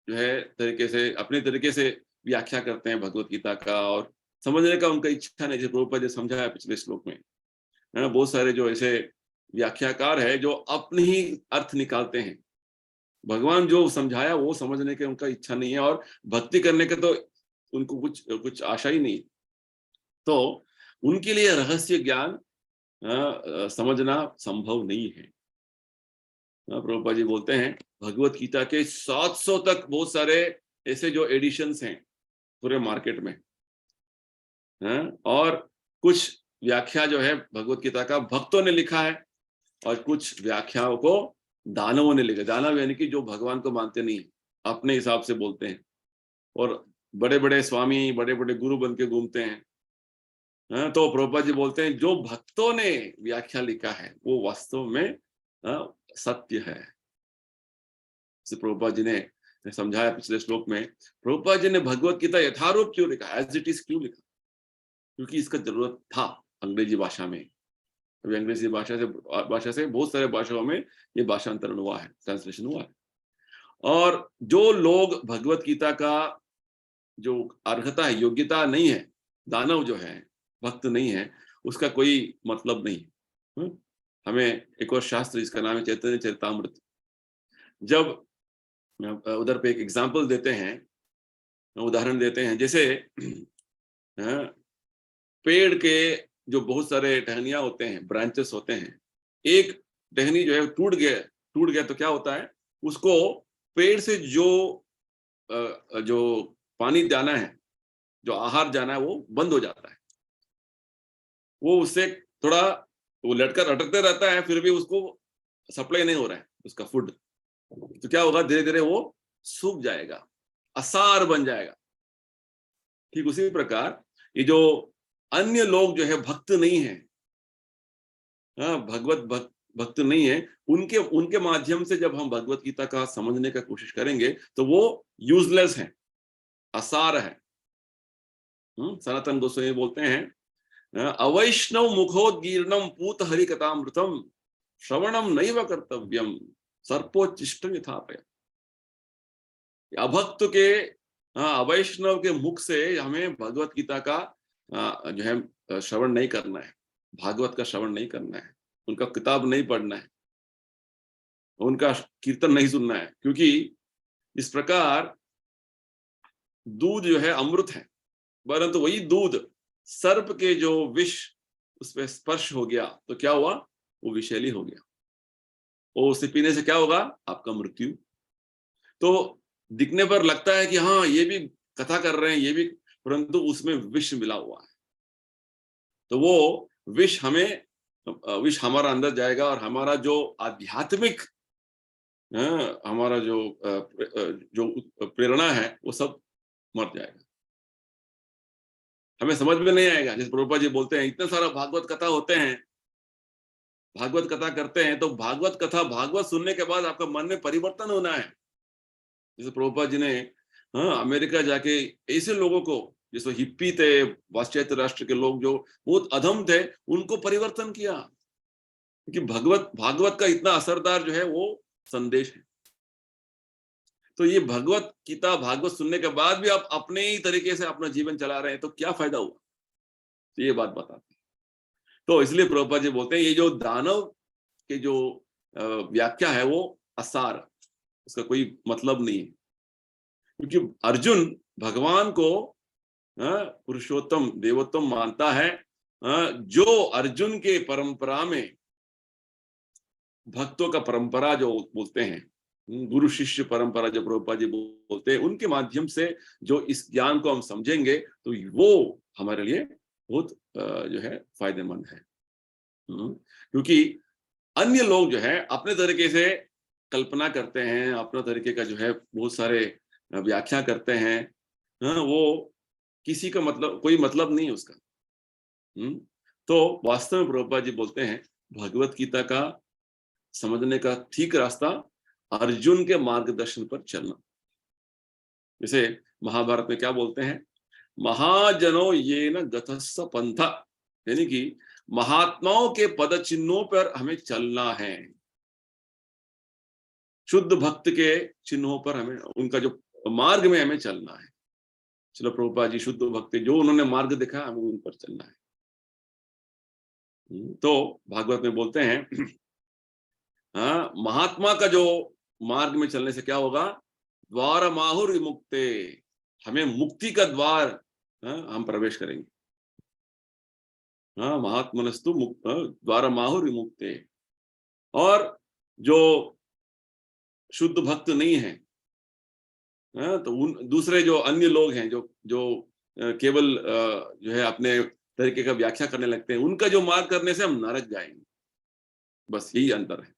जो है तरीके से, अपने तरीके से व्याख्या करते हैं भगवत गीता का, और समझने का उनका इच्छा नहीं। जैसे प्रभुपाद जी समझाया पिछले श्लोक में, बहुत सारे जो ऐसे व्याख्याकार है जो अपने ही अर्थ निकालते हैं, भगवान जो समझाया वो समझने के उनका इच्छा नहीं है, और भक्ति करने के तो उनको कुछ आशा ही नहीं। तो उनके लिए रहस्य ज्ञान समझना संभव नहीं है। प्रभुपाद जी बोलते हैं भगवत गीता के 700 तक बहुत सारे ऐसे जो एडिशंस हैं पूरे मार्केट में, और कुछ व्याख्या जो है भगवत गीता का भक्तों ने लिखा है, और कुछ व्याख्याओं को दानवों ने लिखा। दानव यानी कि जो भगवान को मानते नहीं, अपने हिसाब से बोलते हैं, और बड़े बड़े स्वामी, बड़े बड़े गुरु बन के घूमते हैं। तो प्रभुपाद जी बोलते हैं जो भक्तों ने व्याख्या लिखा है वो वास्तव में सत्य है। प्रभुपाद जी ने समझाया पिछले श्लोक में, प्रभुपाद जी ने भगवत गीता यथारूप क्यों लिखा, एज इट इज क्यों लिखा? क्योंकि इसका जरूरत था अंग्रेजी भाषा में। अभी अंग्रेजी भाषा से बहुत सारे भाषाओं में ये भाषांतरण हुआ है, ट्रांसलेशन हुआ है। और जो लोग भगवत गीता का जो अर्हता है, योग्यता नहीं है, दानव जो है, भक्त नहीं है, उसका कोई मतलब नहीं। हमें एक और शास्त्र जिसका नाम है चैतन्य चरितामृत, जब उधर पे एक एग्जाम्पल देते हैं, उदाहरण देते हैं, जैसे पेड़ के जो बहुत सारे टहनियां होते हैं, ब्रांचेस होते हैं, एक टहनी जो है टूट गया तो क्या होता है, उसको पेड़ से जो पानी जाना है, जो आहार जाना है, वो बंद हो जाता है। वो उससे थोड़ा वो लटकर अटकते रहता है, फिर भी उसको सप्लाई नहीं हो रहा है उसका फूड, तो क्या होगा, धीरे धीरे वो सूख जाएगा, असार बन जाएगा। ठीक उसी प्रकार ये जो अन्य लोग जो है भक्त नहीं है, हाँ, भक्त नहीं है, उनके उनके माध्यम से जब हम भगवत गीता का समझने का कोशिश करेंगे तो वो यूजलेस है, असार है। सनातन गोस्वामी बोलते हैं, अवैष्णव मुखोदगीर्णम पूत हरि कथामृतम श्रवणम नैव कर्तव्यम सर्पोच्चिष्टम यथापय। अभक्त के, अवैष्णव के मुख से हमें भगवत गीता का जो है श्रवण नहीं करना है, भागवत का श्रवण नहीं करना है, उनका किताब नहीं पढ़ना है, उनका कीर्तन नहीं सुनना है, क्योंकि इस प्रकार दूध जो है अमृत है, परंतु वही दूध सर्प के जो विष उस पर स्पर्श हो गया तो क्या हुआ, वो विषैली हो गया, और उसे पीने से क्या होगा, आपका मृत्यु। तो दिखने पर लगता है कि हाँ ये भी कथा कर रहे हैं, ये भी, परंतु उसमें विष मिला हुआ है। तो वो विष हमारा अंदर जाएगा, और हमारा जो आध्यात्मिक, हमारा जो प्रेरणा है वो सब मर जाएगा, हमें समझ में नहीं आएगा। जैसे प्रभुपाद जी बोलते हैं, इतने सारा भागवत कथा होते हैं, भागवत कथा करते हैं, तो भागवत सुनने के बाद आपका मन में परिवर्तन होना है। जैसे प्रभुपाद जी ने, हाँ, अमेरिका जाके ऐसे लोगों को, जैसे हिप्पी थे, पाश्चात्य राष्ट्र के लोग जो बहुत अधम थे, उनको परिवर्तन किया, क्योंकि भागवत का इतना असरदार जो है वो संदेश है। तो ये भगवत गीता, भागवत सुनने के बाद भी आप अपने ही तरीके से अपना जीवन चला रहे हैं, तो क्या फायदा हुआ, तो ये बात बताते हैं। तो इसलिए प्रभुपाद जी बोलते हैं, ये जो दानव के जो व्याख्या है वो असार, उसका कोई मतलब नहीं है, क्योंकि अर्जुन भगवान को पुरुषोत्तम देवोत्तम मानता है। जो अर्जुन के परंपरा में, भक्तों का परंपरा जो बोलते हैं, गुरु शिष्य परंपरा जो प्रभुपाद जी बोलते हैं, उनके माध्यम से जो इस ज्ञान को हम समझेंगे तो वो हमारे लिए बहुत जो है फायदेमंद है। क्योंकि अन्य लोग जो है अपने तरीके से कल्पना करते हैं, अपना तरीके का जो है बहुत सारे व्याख्या करते हैं, वो किसी का मतलब, कोई मतलब नहीं है उसका। तो वास्तव में प्रभुपाद जी बोलते हैं, भगवत गीता का समझने का ठीक रास्ता अर्जुन के मार्गदर्शन पर चलना। जैसे महाभारत में क्या बोलते हैं, महाजनो ये न गतस्स पंथा, यानी कि महात्माओं के पद चिन्हों पर हमें चलना है, शुद्ध भक्त के चिन्हों पर हमें, उनका जो मार्ग में हमें चलना है। चलो प्रभुपाद जी शुद्ध भक्त, जो उन्होंने मार्ग दिखा, हमें उन पर चलना है। तो भागवत में बोलते हैं, हाँ, महात्मा का जो मार्ग में चलने से क्या होगा, द्वार माहुर विमुक्ते, हमें मुक्ति का द्वार, हम प्रवेश करेंगे। हाँ, महात्मनस्तु द्वार माहुर विमुक्ते। और जो शुद्ध भक्त नहीं है, तो उन दूसरे जो अन्य लोग हैं, जो जो केवल जो है अपने तरीके का व्याख्या करने लगते हैं, उनका जो मार्ग करने से हम नरक जाएंगे, बस यही अंतर है।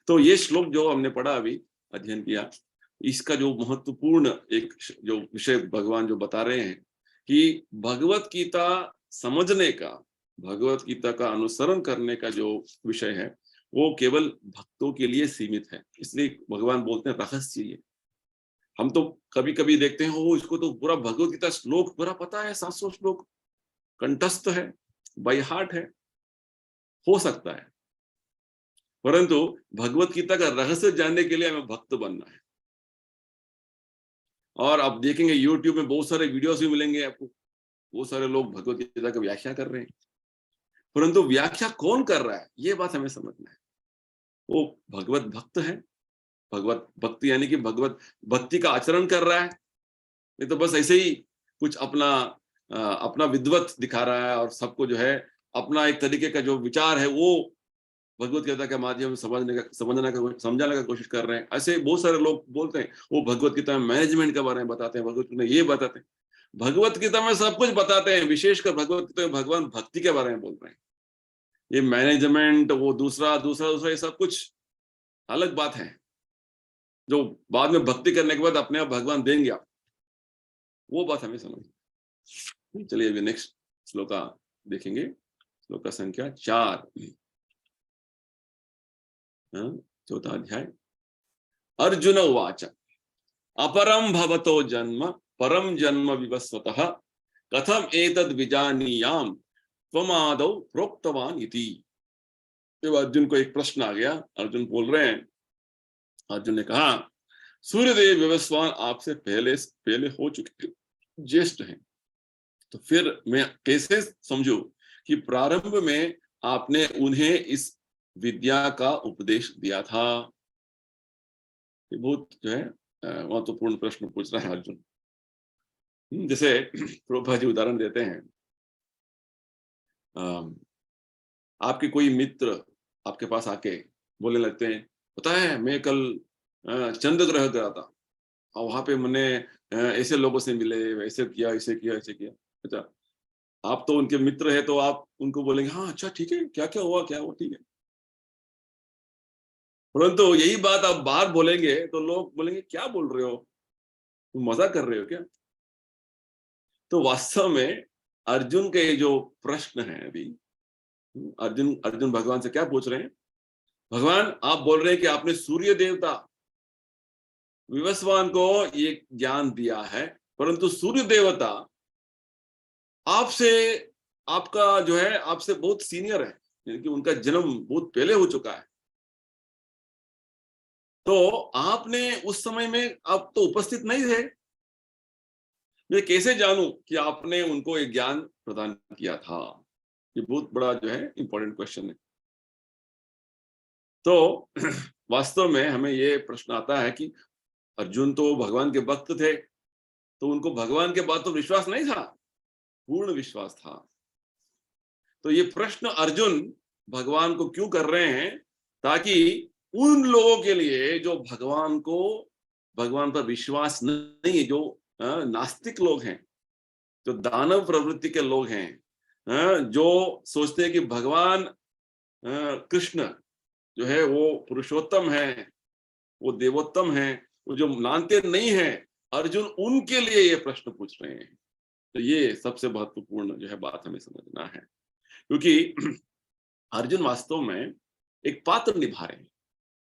तो ये श्लोक जो हमने पढ़ा, अभी अध्ययन किया, इसका जो महत्वपूर्ण एक जो विषय भगवान जो बता रहे हैं कि भगवत गीता समझने का, भगवत गीता का अनुसरण करने का जो विषय है वो केवल भक्तों के लिए सीमित है। इसलिए भगवान बोलते हैं रहस्य ये। हम तो कभी कभी देखते हैं, ओ इसको तो पूरा भगवत गीता श्लोक पूरा पता है, 700 श्लोक कंठस्थ है, बाय हार्ट है, हो सकता है, परंतु भगवत गीता का रहस्य जानने के लिए हमें भक्त बनना है। और आप देखेंगे यूट्यूब में बहुत सारे वीडियोस भी मिलेंगे आपको, बहुत सारे लोग भगवत गीता की व्याख्या कर रहे हैं, परंतु व्याख्या कौन कर रहा है, ये बात हमें समझना है। वो भगवत भक्त है, भगवत भक्ति यानी कि भगवत भक्ति का आचरण कर रहा है, नहीं तो बस ऐसे ही कुछ अपना विद्वत दिखा रहा है और सबको जो है अपना एक तरीके का जो विचार है वो भगवत गीता के माध्यम से समझाने का कोशिश कर रहे हैं। ऐसे बहुत सारे लोग बोलते हैं वो भगवत गीता में मैनेजमेंट के बारे में बताते हैं, भगवत गीता में ये बताते हैं, भगवत गीता में सब कुछ बताते हैं, विशेषकर भगवत गीता में भगवान भक्ति के बारे में बोल रहे हैं। ये मैनेजमेंट वो दूसरा दूसरा दूसरा ये सब कुछ अलग बात है, जो बाद में भक्ति करने के बाद अपने आप भगवान देंगे आप, वो बात हमें समझ। चलिए अभी नेक्स्ट श्लोका देखेंगे, श्लोका संख्या 4, चौथा अध्याय। अर्जुन उवाच अपरम भवतो जन्म परम जन्म विवस्वतः कथम एतद् विजानीयाम त्वमादौ प्रोक्तवान इति। जब अर्जुन को एक प्रश्न आ गया, अर्जुन बोल रहे हैं, अर्जुन ने कहा सूर्यदेव विवस्वान आपसे पहले हो चुके, ज्येष्ठ हैं, तो फिर मैं कैसे समझूं कि प्रारंभ में आपने उन्हें इस विद्या का उपदेश दिया था। ये बहुत जो है महत्वपूर्ण प्रश्न पूछ रहा है अर्जुन। जैसे प्रभुपाद जी उदाहरण देते हैं, आपके कोई मित्र आपके पास आके बोलने लगते हैं, पता है मैं कल चंद्र ग्रह गया था और वहां पे मैंने ऐसे लोगों से मिले, ऐसे किया ऐसे किया ऐसे किया। अच्छा, आप तो उनके मित्र है तो आप उनको बोलेंगे हाँ अच्छा ठीक है, क्या क्या हुआ ठीक है। परंतु यही बात आप बाहर बोलेंगे तो लोग बोलेंगे क्या बोल रहे हो, तुम मजाक कर रहे हो क्या। तो वास्तव में अर्जुन के जो प्रश्न है अभी, अर्जुन भगवान से क्या पूछ रहे हैं, भगवान आप बोल रहे हैं कि आपने सूर्य देवता विवस्वान को ये ज्ञान दिया है, परंतु सूर्य देवता आपसे, आपका जो है आपसे बहुत सीनियर है, यानी कि उनका जन्म बहुत पहले हो चुका है, तो आपने उस समय में आप तो उपस्थित नहीं थे, मैं कैसे जानूं कि आपने उनको एक ज्ञान प्रदान किया था। ये बहुत बड़ा जो है इंपॉर्टेंट क्वेश्चन है। तो वास्तव में हमें ये प्रश्न आता है कि अर्जुन तो भगवान के भक्त थे, तो उनको भगवान के बाद तो विश्वास नहीं था, पूर्ण विश्वास था। तो ये प्रश्न अर्जुन भगवान को क्यों कर रहे हैं, ताकि उन लोगों के लिए जो भगवान पर विश्वास नहीं है, जो नास्तिक लोग हैं, जो दानव प्रवृत्ति के लोग हैं, जो सोचते हैं कि भगवान कृष्ण जो है वो पुरुषोत्तम है, वो देवोत्तम है, वो जो मानते नहीं है, अर्जुन उनके लिए ये प्रश्न पूछ रहे हैं। तो ये सबसे महत्वपूर्ण जो है बात हमें समझना है, क्योंकि अर्जुन वास्तव में एक पात्र निभा रहे हैं,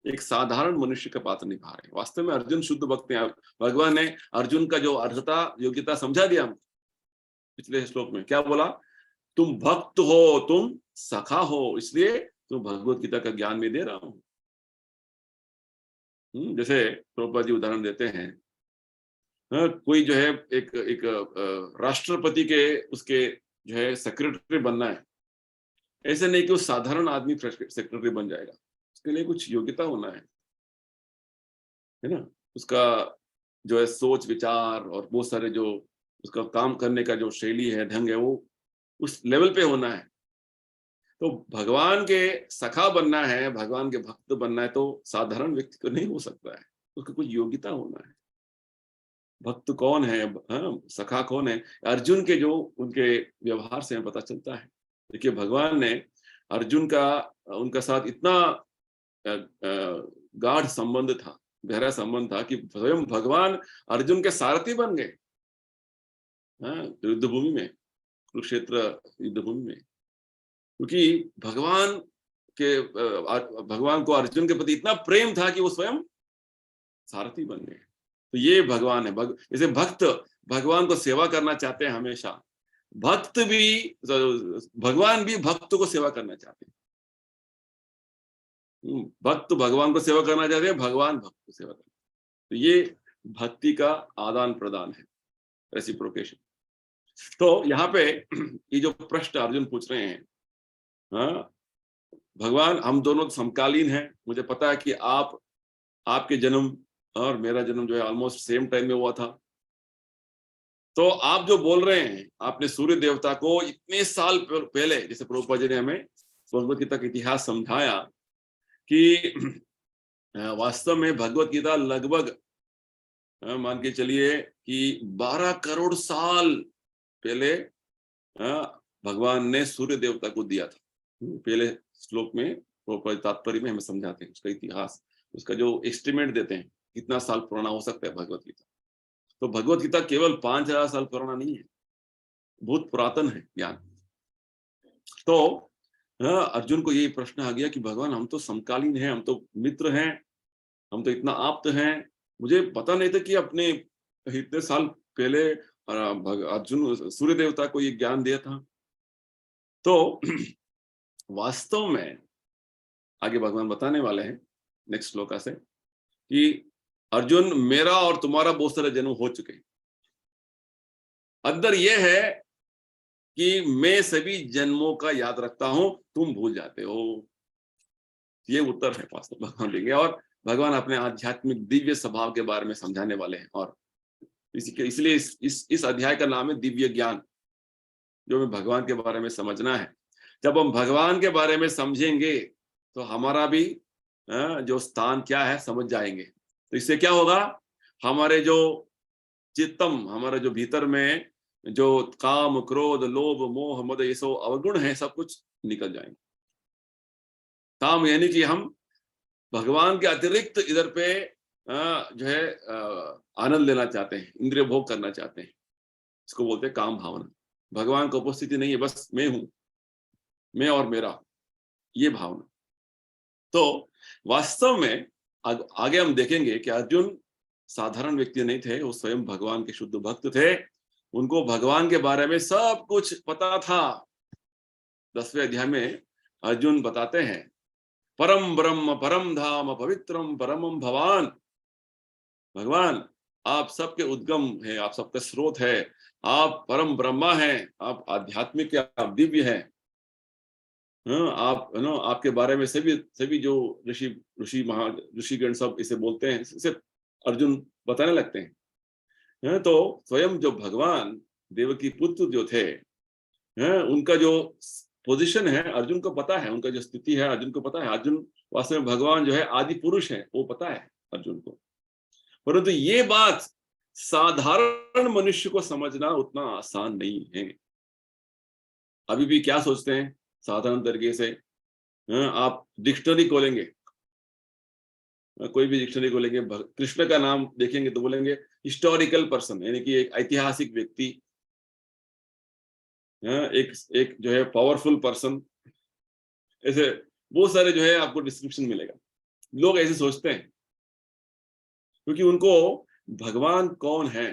एक साधारण मनुष्य का पात्र निभा रहे हैं। वास्तव में अर्जुन शुद्ध भक्त हैं। भगवान ने अर्जुन का जो अर्हता योग्यता समझा दिया पिछले श्लोक में, क्या बोला, तुम भक्त हो, तुम सखा हो, इसलिए तुम भगवत गीता का ज्ञान में दे रहा हूं। जैसे प्रभुपाद जी उदाहरण देते हैं, कोई जो है एक राष्ट्रपति के उसके जो है सेक्रेटरी बनना है, ऐसे नहीं कि वो साधारण आदमी सेक्रेटरी बन जाएगा, उसके लिए कुछ योग्यता होना है ना। उसका जो है सोच विचार और बहुत सारे जो उसका काम करने का जो शैली है, ढंग है, वो उस लेवल पे होना है। तो भगवान के सखा बनना है, भगवान के भक्त बनना है, तो साधारण व्यक्ति को नहीं हो सकता है, उसको कुछ योग्यता होना है। भक्त कौन है, सखा कौन है, अर्जुन के जो उनके व्यवहार से हमें पता चलता है। देखिए भगवान ने अर्जुन का उनका साथ इतना गाढ़ संबंध था, गहरा संबंध था कि स्वयं भगवान अर्जुन के सारथी बन गए युद्ध भूमि में, कुरुक्षेत्र युद्ध भूमि में, क्योंकि भगवान को अर्जुन के प्रति इतना प्रेम था कि वो स्वयं सारथी बन गए। तो ये भगवान है। जैसे भक्त भगवान को सेवा करना चाहते हैं हमेशा, भगवान भी भक्त को सेवा करना चाहते हैं। भक्त भगवान को सेवा करना चाहते हैं, भगवान भक्त को सेवा करना। तो ये भक्ति का आदान प्रदान है, रेसिप्रोकेशन। तो यहाँ पे ये जो प्रश्न अर्जुन पूछ रहे हैं, हाँ, भगवान हम दोनों समकालीन हैं, मुझे पता है कि आपके जन्म और मेरा जन्म जो है ऑलमोस्ट सेम टाइम में हुआ था। तो आप जो बोल रहे हैं, आपने सूर्य देवता को इतने साल पहले, जैसे प्रभुपाद जी ने हमें भगवत गीता का इतिहास समझाया कि वास्तव में भगवत गीता लगभग मान के चलिए कि 12 करोड़ साल पहले भगवान ने सूर्य देवता को दिया था। पहले श्लोक में तात्पर्य में हमें समझाते हैं उसका इतिहास, उसका जो एस्टिमेट देते हैं कितना साल पुराना हो सकता है भगवत गीता। तो भगवत गीता केवल 5000 साल पुराना नहीं है, बहुत पुरातन है ज्ञान। तो अर्जुन को ये प्रश्न आ गया कि भगवान हम तो समकालीन हैं, हम तो मित्र हैं, हम तो इतना आप्त हैं, मुझे पता नहीं था कि अपने इतने साल पहले अर्जुन सूर्य देवता को ये ज्ञान दिया था। तो वास्तव में आगे भगवान बताने वाले हैं नेक्स्ट श्लोका से कि अर्जुन मेरा और तुम्हारा बहुत सारे जन्म हो चुके हैं, अंदर यह है कि मैं सभी जन्मों का याद रखता हूं, तुम भूल जाते हो। ये उत्तर है वास्तव भगवान देंगे, और भगवान अपने आध्यात्मिक दिव्य स्वभाव के बारे में समझाने वाले हैं। और इसलिए इस अध्याय का नाम है दिव्य ज्ञान, जो हमें भगवान के बारे में समझना है। जब हम भगवान के बारे में समझेंगे तो हमारा भी जो स्थान क्या है समझ जाएंगे। तो इससे क्या होगा, हमारे जो चित्तम, हमारे जो भीतर में जो काम क्रोध लोभ मोह मद ये सब अवगुण है, सब कुछ निकल जाएंगे। काम यानी कि हम भगवान के अतिरिक्त इधर पे जो है आनंद लेना चाहते हैं, इंद्रिय भोग करना चाहते हैं, इसको बोलते हैं काम भावना। भगवान की उपस्थिति नहीं है, बस मैं हूं, मैं और मेरा, ये भावना। तो वास्तव में आगे हम देखेंगे कि अर्जुन साधारण व्यक्ति नहीं थे, वो स्वयं भगवान के शुद्ध भक्त थे। उनको भगवान के बारे में सब कुछ पता था। 10वें अध्याय में अर्जुन बताते हैं, परम ब्रह्म परम धाम पवित्रम परमम भवान। भगवान आप सबके उद्गम है, आप सबका स्रोत है, आप परम ब्रह्मा हैं, आप आध्यात्मिक, आप दिव्य हैं। आप आपके बारे में सभी सभी जो ऋषि ऋषिगण सब इसे बोलते हैं, इसे अर्जुन बताने लगते हैं। तो स्वयं जो भगवान देवकी पुत्र जो थे, उनका जो पोजीशन है अर्जुन को पता है, उनका जो स्थिति है अर्जुन को पता है। अर्जुन वास्तव में भगवान जो है आदि पुरुष है, वो पता है अर्जुन को। परंतु ये बात साधारण मनुष्य को समझना उतना आसान नहीं है। अभी भी क्या सोचते हैं साधारण तरीके से, आप डिक्शनरी खोलेंगे, कोई भी डिक्शनरी खोलेंगे, कृष्ण का नाम देखेंगे तो बोलेंगे हिस्टोरिकल पर्सन, यानी कि एक ऐतिहासिक व्यक्ति, एक जो है पावरफुल पर्सन, ऐसे बहुत सारे जो है आपको डिस्क्रिप्शन मिलेगा। लोग ऐसे सोचते हैं क्योंकि उनको भगवान कौन है,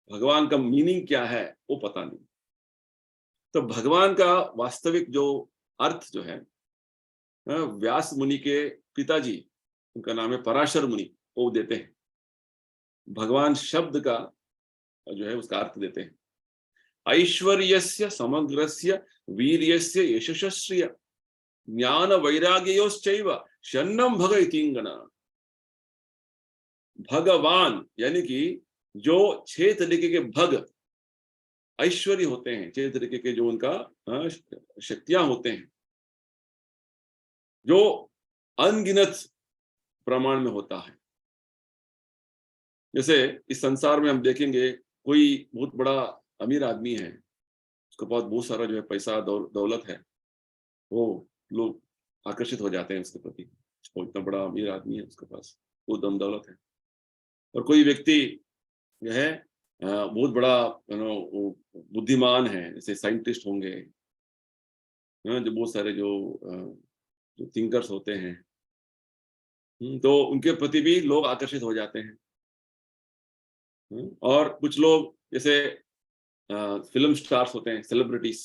भगवान का मीनिंग क्या है वो पता नहीं। तो भगवान का वास्तविक जो अर्थ जो है, व्यास मुनि के पिताजी, उनका नाम है पराशर मुनि, वो देते हैं। भगवान शब्द का जो है उसका अर्थ देते हैं, ऐश्वर्यस्य समग्रस्य वीर्यस्य यशस्श्रिय ज्ञान वैराग्योश्चैव शन्नम भग इतिंगना। भगवान यानी कि जो 6 तरीके के भग ऐश्वर्य होते हैं, 6 तरीके के जो उनका शक्तियां होते हैं, जो अनगिनत प्रमाण में होता है। जैसे इस संसार में हम देखेंगे, कोई बहुत बड़ा अमीर आदमी है, उसके पास बहुत सारा जो है पैसा दौलत है, वो लोग आकर्षित हो जाते हैं उसके प्रति, वो इतना बड़ा अमीर आदमी है, उसके पास वो दम दौलत है। और कोई व्यक्ति जो है बहुत बड़ा बुद्धिमान है, जैसे साइंटिस्ट होंगे, जो बहुत सारे जो थिंकर्स होते हैं, तो उनके प्रति भी लोग आकर्षित हो जाते हैं। और कुछ लोग जैसे फिल्म स्टार्स होते हैं, सेलिब्रिटीज,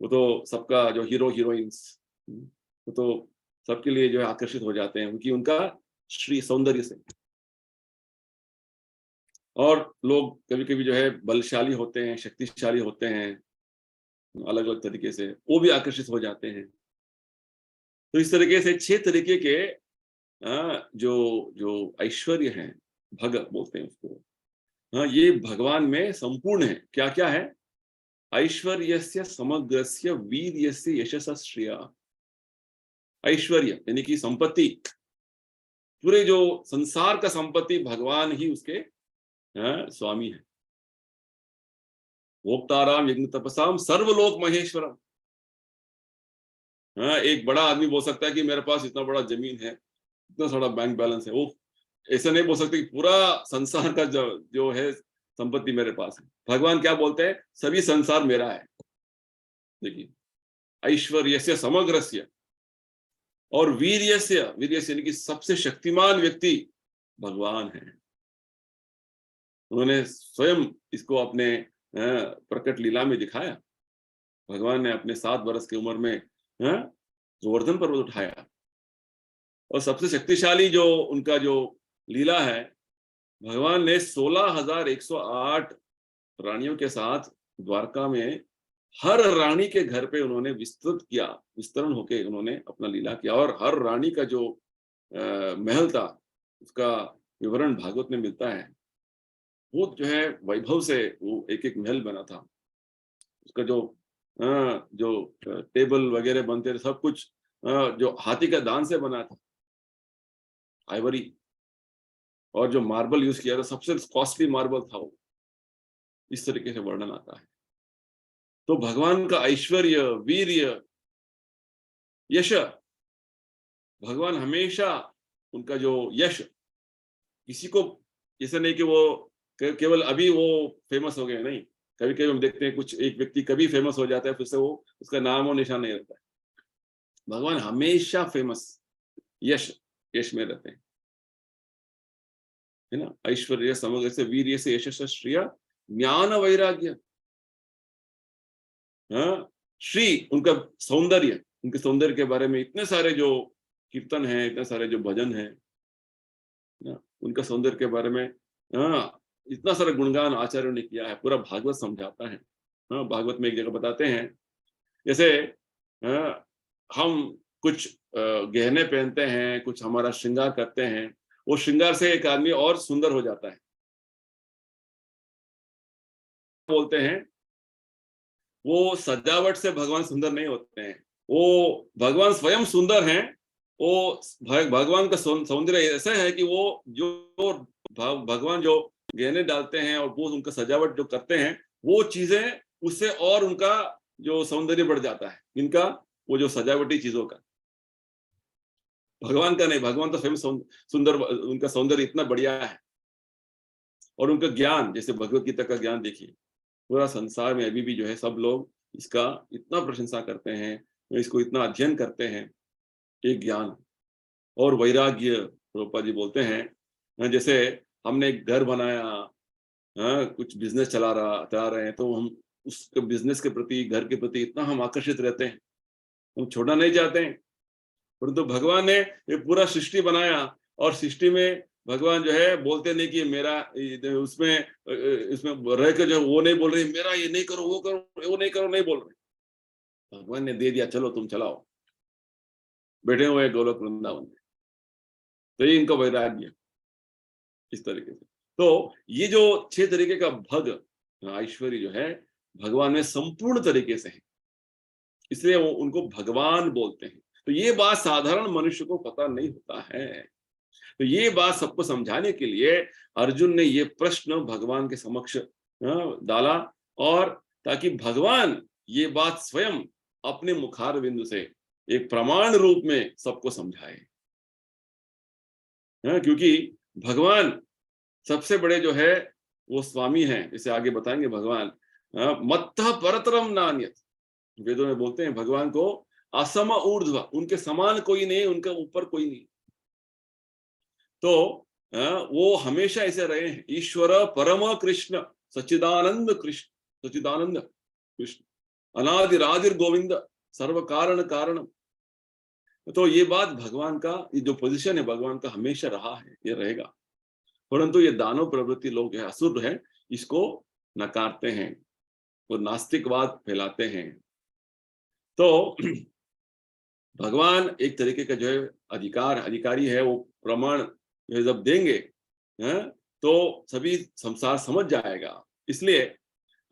वो तो सबका जो हीरो हीरोइंस, वो तो सबके लिए जो है आकर्षित हो जाते हैं क्योंकि उनका श्री सौंदर्य से। और लोग कभी कभी जो है बलशाली होते हैं, शक्तिशाली होते हैं, अलग अलग तरीके से, वो भी आकर्षित हो जाते हैं। तो इस तरीके से 6 तरीके के जो जो ऐश्वर्य है, भग बोलते हैं उसको, ये भगवान में संपूर्ण है। क्या क्या है? ऐश्वर्यस्य समग्रस्य वीर्यस्य यशसा श्रिया। ऐश्वर्य यानी कि संपत्ति, पूरे जो संसार का संपत्ति भगवान ही उसके स्वामी है। भोक्ताराम यज्ञ तपसाम सर्वलोक महेश्वरम। एक बड़ा आदमी बोल सकता है कि मेरे पास इतना बड़ा जमीन है, इतना सारा बैंक बैलेंस है, वो ऐसा नहीं बोल सकते कि पूरा संसार का जो है संपत्ति मेरे पास है। भगवान क्या बोलते हैं? सभी संसार मेरा है। देखिए, ऐश्वर्यस्य समग्रस्य और वीर्यस्य, वीर्यस्य यानी कि सबसे शक्तिमान व्यक्ति भगवान है। उन्होंने स्वयं इसको अपने प्रकट लीला में दिखाया। भगवान ने अपने 7 वर्ष की उम्र में गोवर्धन पर्वत उठाया, और सबसे शक्तिशाली जो उनका जो लीला है, भगवान ने 16,108 रानियों के साथ द्वारका में हर रानी के घर पे उन्होंने विस्तृत किया, विस्तरण होके उन्होंने अपना लीला किया। और हर रानी का जो महल था, उसका विवरण भागवत में मिलता है। वो जो है वैभव से वो एक एक महल बना था। उसका जो टेबल वगैरह बनते थे, सब कुछ जो हाथी का दान से बना था, आइवरी। और जो मार्बल यूज किया था, सबसे कॉस्टली मार्बल था वो। इस तरीके से वर्णन आता है। तो भगवान का ऐश्वर्य, वीर्य, यश, भगवान हमेशा उनका जो यश, किसी को ऐसा नहीं कि वो केवल अभी वो फेमस हो गए, नहीं। कभी कभी हम देखते हैं कुछ एक व्यक्ति कभी फेमस हो जाता है, फिर से वो उसका नाम और निशान नहीं रहता है। भगवान हमेशा फेमस, यश यश में रहते हैं, है ना। ऐश्वर्य समग्र से वीर्य से यश श्रिया ज्ञान वैराग्य, श्री उनका सौंदर्य, उनके सौंदर्य के बारे में इतने सारे जो कीर्तन है, इतने सारे जो भजन है, उनका सौंदर्य के बारे में इतना सारा गुणगान आचार्यों ने किया है। पूरा भागवत समझाता है। भागवत में एक जगह बताते हैं, जैसे हम कुछ गहने पहनते हैं, कुछ हमारा श्रृंगार करते हैं, वो श्रृंगार से एक आदमी और सुंदर हो जाता है। बोलते हैं वो सजावट से भगवान सुंदर नहीं होते हैं, वो भगवान स्वयं सुंदर हैं। वो भगवान का सौंदर्य ऐसा है कि वो जो भगवान जो गहने डालते हैं और वो उनका सजावट जो करते हैं, वो चीजें उससे और उनका जो सौंदर्य बढ़ जाता है। इनका वो जो सजावटी चीजों का, भगवान का नहीं। भगवान तो स्वयं सुंदर, उनका सौंदर्य इतना बढ़िया है। और उनका ज्ञान, जैसे भगवत गीता का ज्ञान देखिए, पूरा संसार में अभी भी जो है सब लोग इसका इतना प्रशंसा करते हैं, इसको इतना अध्ययन करते हैं। एक ज्ञान और वैराग्य, प्रभुपाद जी बोलते हैं, जैसे हमने एक घर बनाया, कुछ बिजनेस चला रहे हैं, तो हम उस बिजनेस के प्रति, घर के प्रति इतना हम आकर्षित रहते हैं, हम छोड़ना नहीं चाहते हैं। परंतु भगवान ने ये पूरा सृष्टि बनाया, और सृष्टि में भगवान जो है बोलते नहीं कि मेरा उसमें रह कर जो वो नहीं बोल रहे मेरा ये नहीं करो, वो करो, वो नहीं करो, नहीं बोल रहे। भगवान ने दे दिया, चलो तुम चलाओ, बैठे हुए गोलोक वृंदावन में। तो ये इनका वैराग्य इस तरीके से। तो ये जो 6 तरीके का भग, ऐश्वर्य जो है भगवान में संपूर्ण तरीके से है, इसलिए वो उनको भगवान बोलते हैं। तो ये बात साधारण मनुष्य को पता नहीं होता है। तो ये बात सबको समझाने के लिए अर्जुन ने ये प्रश्न भगवान के समक्ष डाला, और ताकि भगवान ये बात स्वयं अपने मुखार बिंदु से एक प्रमाण रूप में सबको समझाए। क्योंकि भगवान सबसे बड़े जो है वो स्वामी हैं। इसे आगे बताएंगे भगवान मत्तः परतरम नान्यत्, वेदों में बोलते हैं भगवान को असम ऊर्ध्व, उनके समान कोई नहीं, उनके ऊपर कोई नहीं। तो वो हमेशा ऐसे रहे हैं, ईश्वर परम कृष्ण सच्चिदानंद कृष्ण, सच्चिदानंद कृष्ण अनादिरादिर गोविंद सर्व कारण कारणम। तो ये बात भगवान का, ये जो पोजीशन है भगवान का हमेशा रहा है, ये रहेगा। परंतु ये दानव प्रवृत्ति लोग है, असुर है, इसको नकारते हैं। वो नास्तिकवाद फैलाते हैं। तो भगवान एक तरीके का जो है अधिकारी है, वो प्रमाण जो है जब देंगे, हैं, तो सभी संसार समझ जाएगा। इसलिए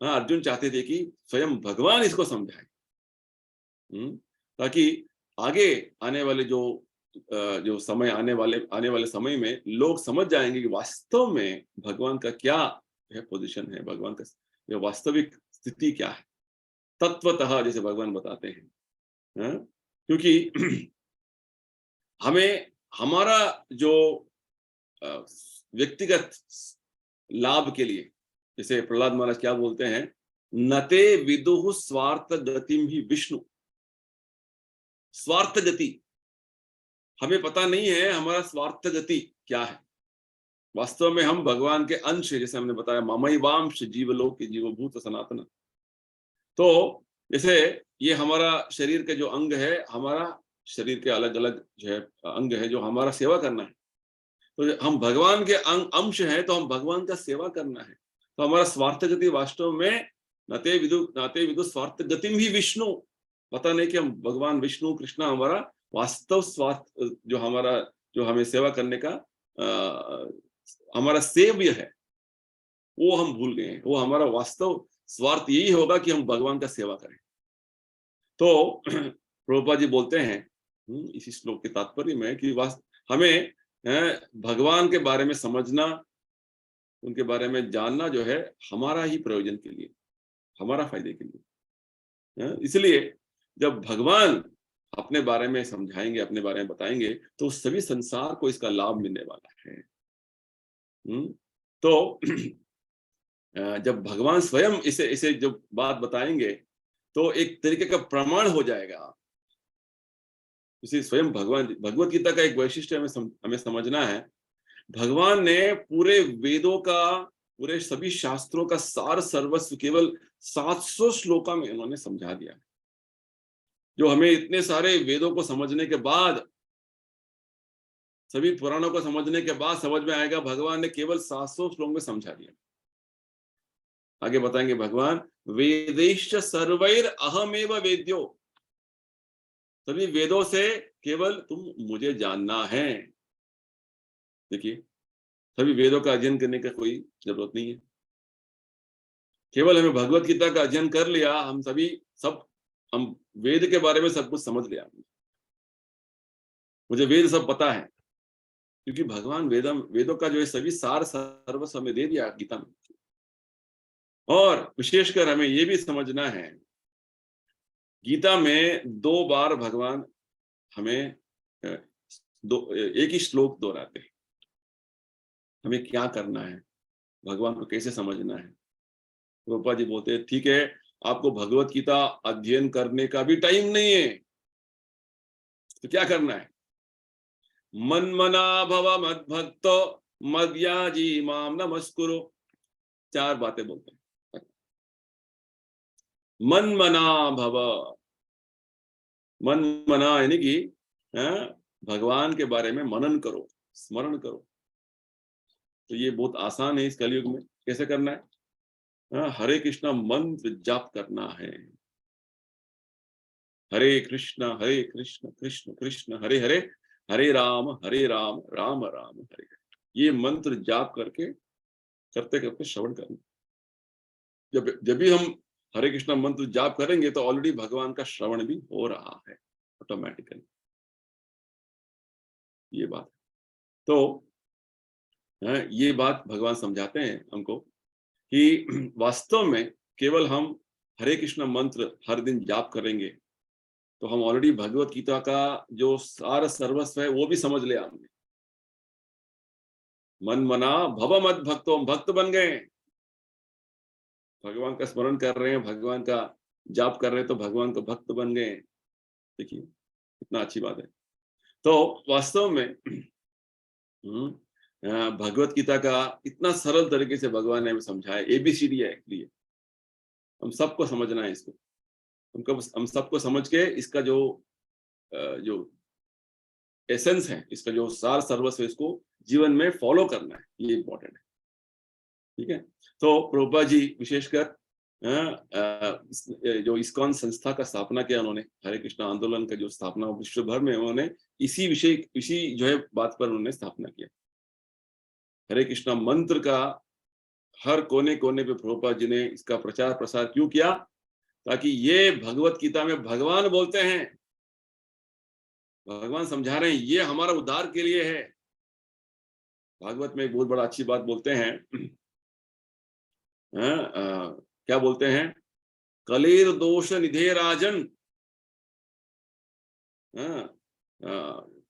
अर्जुन चाहते थे कि स्वयं भगवान इसको समझाए, ताकि आगे आने वाले जो समय आने वाले समय में लोग समझ जाएंगे कि वास्तव में भगवान का क्या है पोजीशन है, भगवान का ये वास्तविक स्थिति क्या है, तत्वतः जैसे भगवान बताते हैं। क्योंकि हमें हमारा जो व्यक्तिगत लाभ के लिए, जैसे प्रहलाद महाराज क्या बोलते हैं, नते विदुः स्वार्थ गतिम ही विष्णु। स्वार्थ गति हमें पता नहीं है, हमारा स्वार्थ गति क्या है। वास्तव में हम भगवान के अंश, जैसे हमने बताया, ममैवांश जीवलोक जीवभूत सनातन। तो जैसे ये हमारा शरीर के जो अंग है, हमारा शरीर के अलग अलग जो है अंग है जो हमारा सेवा करना है। तो हम भगवान के अंश हैं, तो हम भगवान का सेवा करना है। तो हमारा स्वार्थ गति वास्तव में नाते विदु स्वार्थ गतिम ही विष्णु। पता नहीं कि हम भगवान विष्णु कृष्ण हमारा वास्तव स्वार्थ जो हमें सेवा करने का हमारा सेव्य है, वो हम भूल गए हैं। वो हमारा वास्तव स्वार्थ यही होगा कि हम भगवान का सेवा करें। तो प्रभुपाद जी बोलते हैं इसी श्लोक के तात्पर्य में कि हमें भगवान के बारे में समझना, उनके बारे में जानना जो है हमारा ही प्रयोजन के लिए, हमारा फायदे के लिए। इसलिए जब भगवान अपने बारे में समझाएंगे, अपने बारे में बताएंगे, तो सभी संसार को इसका लाभ मिलने वाला है। तो जब भगवान स्वयं इसे जो बात बताएंगे, तो एक तरीके का प्रमाण हो जाएगा। इसे स्वयं भगवत गीता का एक वैशिष्ट्य हमें समझना है। भगवान ने पूरे वेदों का, पूरे सभी शास्त्रों का सार सर्वस्व केवल 700 श्लोका में उन्होंने समझा दिया। जो हमें इतने सारे वेदों को समझने के बाद, सभी पुराणों को समझने के बाद समझ में आएगा, भगवान ने केवल 700 श्लोक में समझा दिया। आगे बताएंगे भगवान, वेदैश्च सर्वैर अहमेव वेद्यो। सभी वेदों से केवल तुम मुझे जानना है। देखिए, सभी वेदों का अध्ययन करने का कोई जरूरत नहीं है। केवल हमें भगवत गीता का अध्ययन कर लिया, हम वेद के बारे में सब कुछ समझ लिया। मुझे वेद सब पता है, क्योंकि भगवान वेदों का जो है सभी सार सर्वस्व हमें दे दिया गीता में। और विशेषकर हमें ये भी समझना है, गीता में 2 बार भगवान हमें एक ही श्लोक दोहराते हैं, हमें क्या करना है, भगवान को कैसे समझना है। रूपा जी बोलते हैं, ठीक है, आपको भगवत गीता अध्ययन करने का भी टाइम नहीं है, तो क्या करना है? मन्मना भव मद्भक्तो मद्याजी माम नमस्कुरु। 4 बातें बोलते हैं। मन्मना भव, मन मना यानी कि भगवान के बारे में मनन करो, स्मरण करो। तो ये बहुत आसान है इस कलयुग में। कैसे करना है? हरे कृष्णा मंत्र जाप करना है। हरे कृष्ण कृष्ण कृष्ण हरे हरे, हरे राम राम राम हरे हरे। ये मंत्र जाप करके करते करते श्रवण करना। जब भी हम हरे कृष्णा मंत्र जाप करेंगे, तो ऑलरेडी भगवान का श्रवण भी हो रहा है ऑटोमेटिकली। ये बात तो ये बात भगवान समझाते हैं हमको कि वास्तव में केवल हम हरे कृष्ण मंत्र हर दिन जाप करेंगे, तो हम ऑलरेडी भगवत गीता का जो सार सर्वस्व है वो भी समझ लिया हमने। मन मना भव मत भक्तो, हम भक्त बन गए। भगवान का स्मरण कर रहे हैं, भगवान का जाप कर रहे हैं, तो भगवान को भक्त बन गए। देखिए कितना अच्छी बात है। तो वास्तव में भगवत गीता का इतना सरल तरीके से भगवान ने हमें समझाया। ABCD है एक्चुअली, हम सबको समझना है इसको। हम सबको समझ के इसका जो एसेंस है, इसका जो सार सर्वस्व है, इसको जीवन में फॉलो करना है। ये इंपॉर्टेंट है। ठीक है, तो प्रभुपाद जी विशेषकर जो इस्कॉन संस्था का स्थापना किया उन्होंने, हरे कृष्ण आंदोलन का जो स्थापना विश्व भर में, उन्होंने इसी जो है बात पर उन्होंने स्थापना किया। हरे कृष्णा मंत्र का हर कोने कोने पे प्रभुपाद जी ने इसका प्रचार प्रसार क्यों किया? ताकि ये भगवत गीता में भगवान बोलते हैं, भगवान समझा रहे हैं, ये हमारा उद्धार के लिए है। भागवत में एक बहुत बड़ा अच्छी बात बोलते हैं, क्या बोलते हैं? कलेर दोष निधे राजन,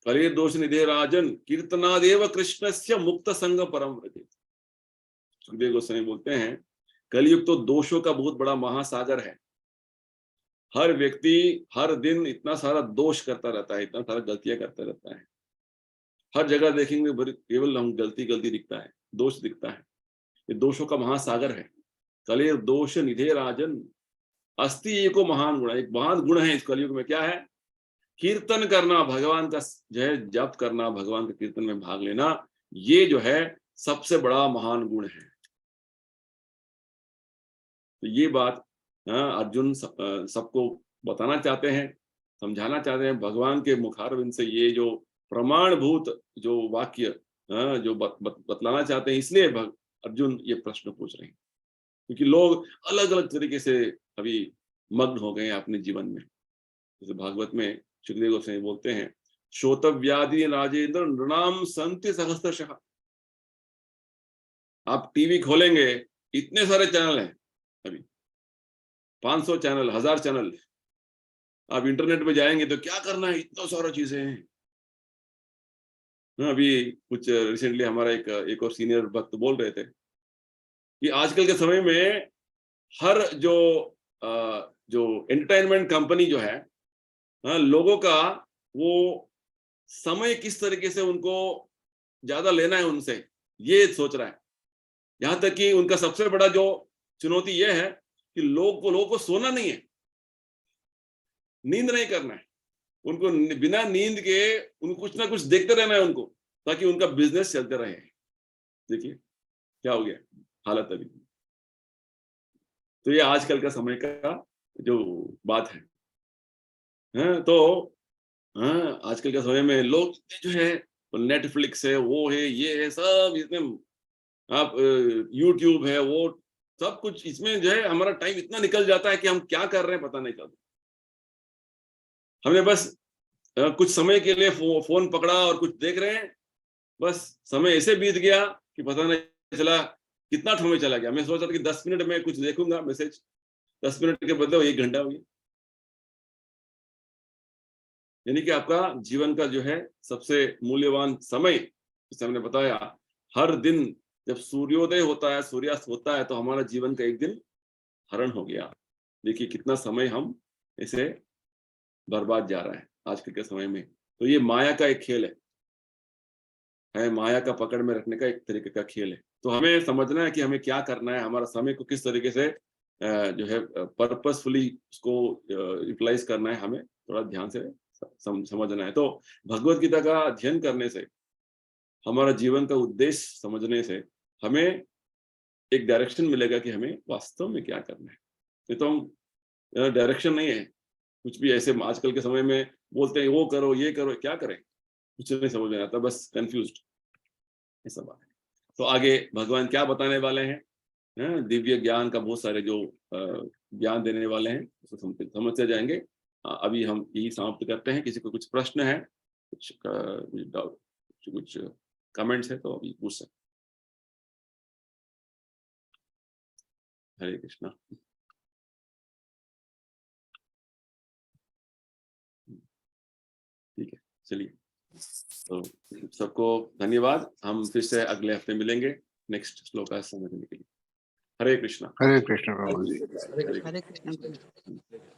कलेर दोष निधे राजन कीर्तनादेव कृष्णस्य मुक्त संग परम व्रजे। सुखदेव गोस्वामी बोलते हैं कलयुग तो दोषों का बहुत बड़ा महासागर है। हर व्यक्ति हर दिन इतना सारा दोष करता रहता है, इतना सारा गलतियां करता रहता है। हर जगह देखेंगे केवल हम गलती दिखता है, दोष दिखता है। ये दोषों का महासागर है। कलेर दोष निधे राजन अस्ति एको महान गुण, एक महान गुण है इस कलयुग में। क्या है? कीर्तन करना, भगवान का जो है जप करना, भगवान के कीर्तन में भाग लेना, ये जो है सबसे बड़ा महान गुण है। तो ये बात अर्जुन सबको बताना चाहते हैं, समझाना चाहते हैं। भगवान के मुखारविंद से ये जो प्रमाणभूत जो वाक्य जो बतलाना चाहते हैं, इसलिए अर्जुन ये प्रश्न पूछ रहे हैं, क्योंकि लोग अलग अलग तरीके से अभी मग्न हो गए अपने जीवन में। जैसे भागवत में सुखदेव गोस्वामी बोलते हैं, श्रोतव्यादि राजेंद्र नृणाम संति सहस्त्रशः। आप टीवी खोलेंगे, इतने सारे चैनल हैं, अभी 500 चैनल, 1000 चैनल। आप इंटरनेट पे जाएंगे तो क्या करना है, इतना सारा चीजें हैं। अभी कुछ रिसेंटली हमारा एक और सीनियर भक्त बोल रहे थे कि आजकल के समय में हर जो एंटरटेनमेंट कंपनी जो है, लोगों का वो समय किस तरीके से उनको ज्यादा लेना है उनसे, ये सोच रहा है। यहां तक कि उनका सबसे बड़ा जो चुनौती ये है कि लोगों को सोना नहीं है, नींद नहीं करना है उनको, बिना नींद के उनको कुछ ना कुछ देखते रहना है उनको, ताकि उनका बिजनेस चलते रहे। देखिए क्या हो गया हालत अभी। तो ये आजकल का समय का जो बात है। तो आजकल के समय में लोग जो है नेटफ्लिक्स है, वो है, ये है, सब इसमें आप यूट्यूब है, वो सब कुछ, इसमें जो है हमारा टाइम इतना निकल जाता है कि हम क्या कर रहे हैं पता नहीं चलता। हमने बस कुछ समय के लिए फोन पकड़ा और कुछ देख रहे हैं, बस समय ऐसे बीत गया कि पता नहीं चला कितना समय चला गया। मैं सोच रहा था कि 10 मिनट में कुछ देखूंगा मैसेज, 10 मिनट के बदले 1 घंटा हो गया। यानी कि आपका जीवन का जो है सबसे मूल्यवान समय, जैसे हमने बताया, हर दिन जब सूर्योदय होता है, सूर्यास्त होता है, तो हमारा जीवन का एक दिन हरण हो गया। देखिए कितना समय हम ऐसे बर्बाद जा रहा है आजकल के समय में। तो ये माया का एक खेल है, माया का पकड़ में रखने का एक तरीके का खेल है। तो हमें समझना है कि हमें क्या करना है, हमारा समय को किस तरीके से जो है पर्पसफुली उसको यूटिलाइज करना है, हमें थोड़ा ध्यान से समझना है। तो भगवत गीता का अध्ययन करने से, हमारा जीवन का उद्देश्य समझने से हमें एक डायरेक्शन मिलेगा कि हमें वास्तव में क्या करना है। ये तो हम डायरेक्शन नहीं है, कुछ भी ऐसे आजकल के समय में बोलते हैं वो करो ये करो, क्या करें कुछ नहीं समझ में आता, बस कंफ्यूज्ड ऐसा बात है। तो आगे भगवान क्या बताने वाले हैं, दिव्य ज्ञान का बहुत सारे जो ज्ञान देने वाले हैं, उसको समझते जाएंगे। अभी हम यही समाप्त करते हैं। किसी को कुछ प्रश्न है, कुछ कमेंट्स है तो अभी पूछ सकते। हरे कृष्णा। ठीक है, चलिए, तो सबको धन्यवाद। हम फिर से अगले हफ्ते मिलेंगे नेक्स्ट श्लोक समझने के लिए। हरे कृष्णा। हरे कृष्ण प्रभु जी। हरे कृष्ण।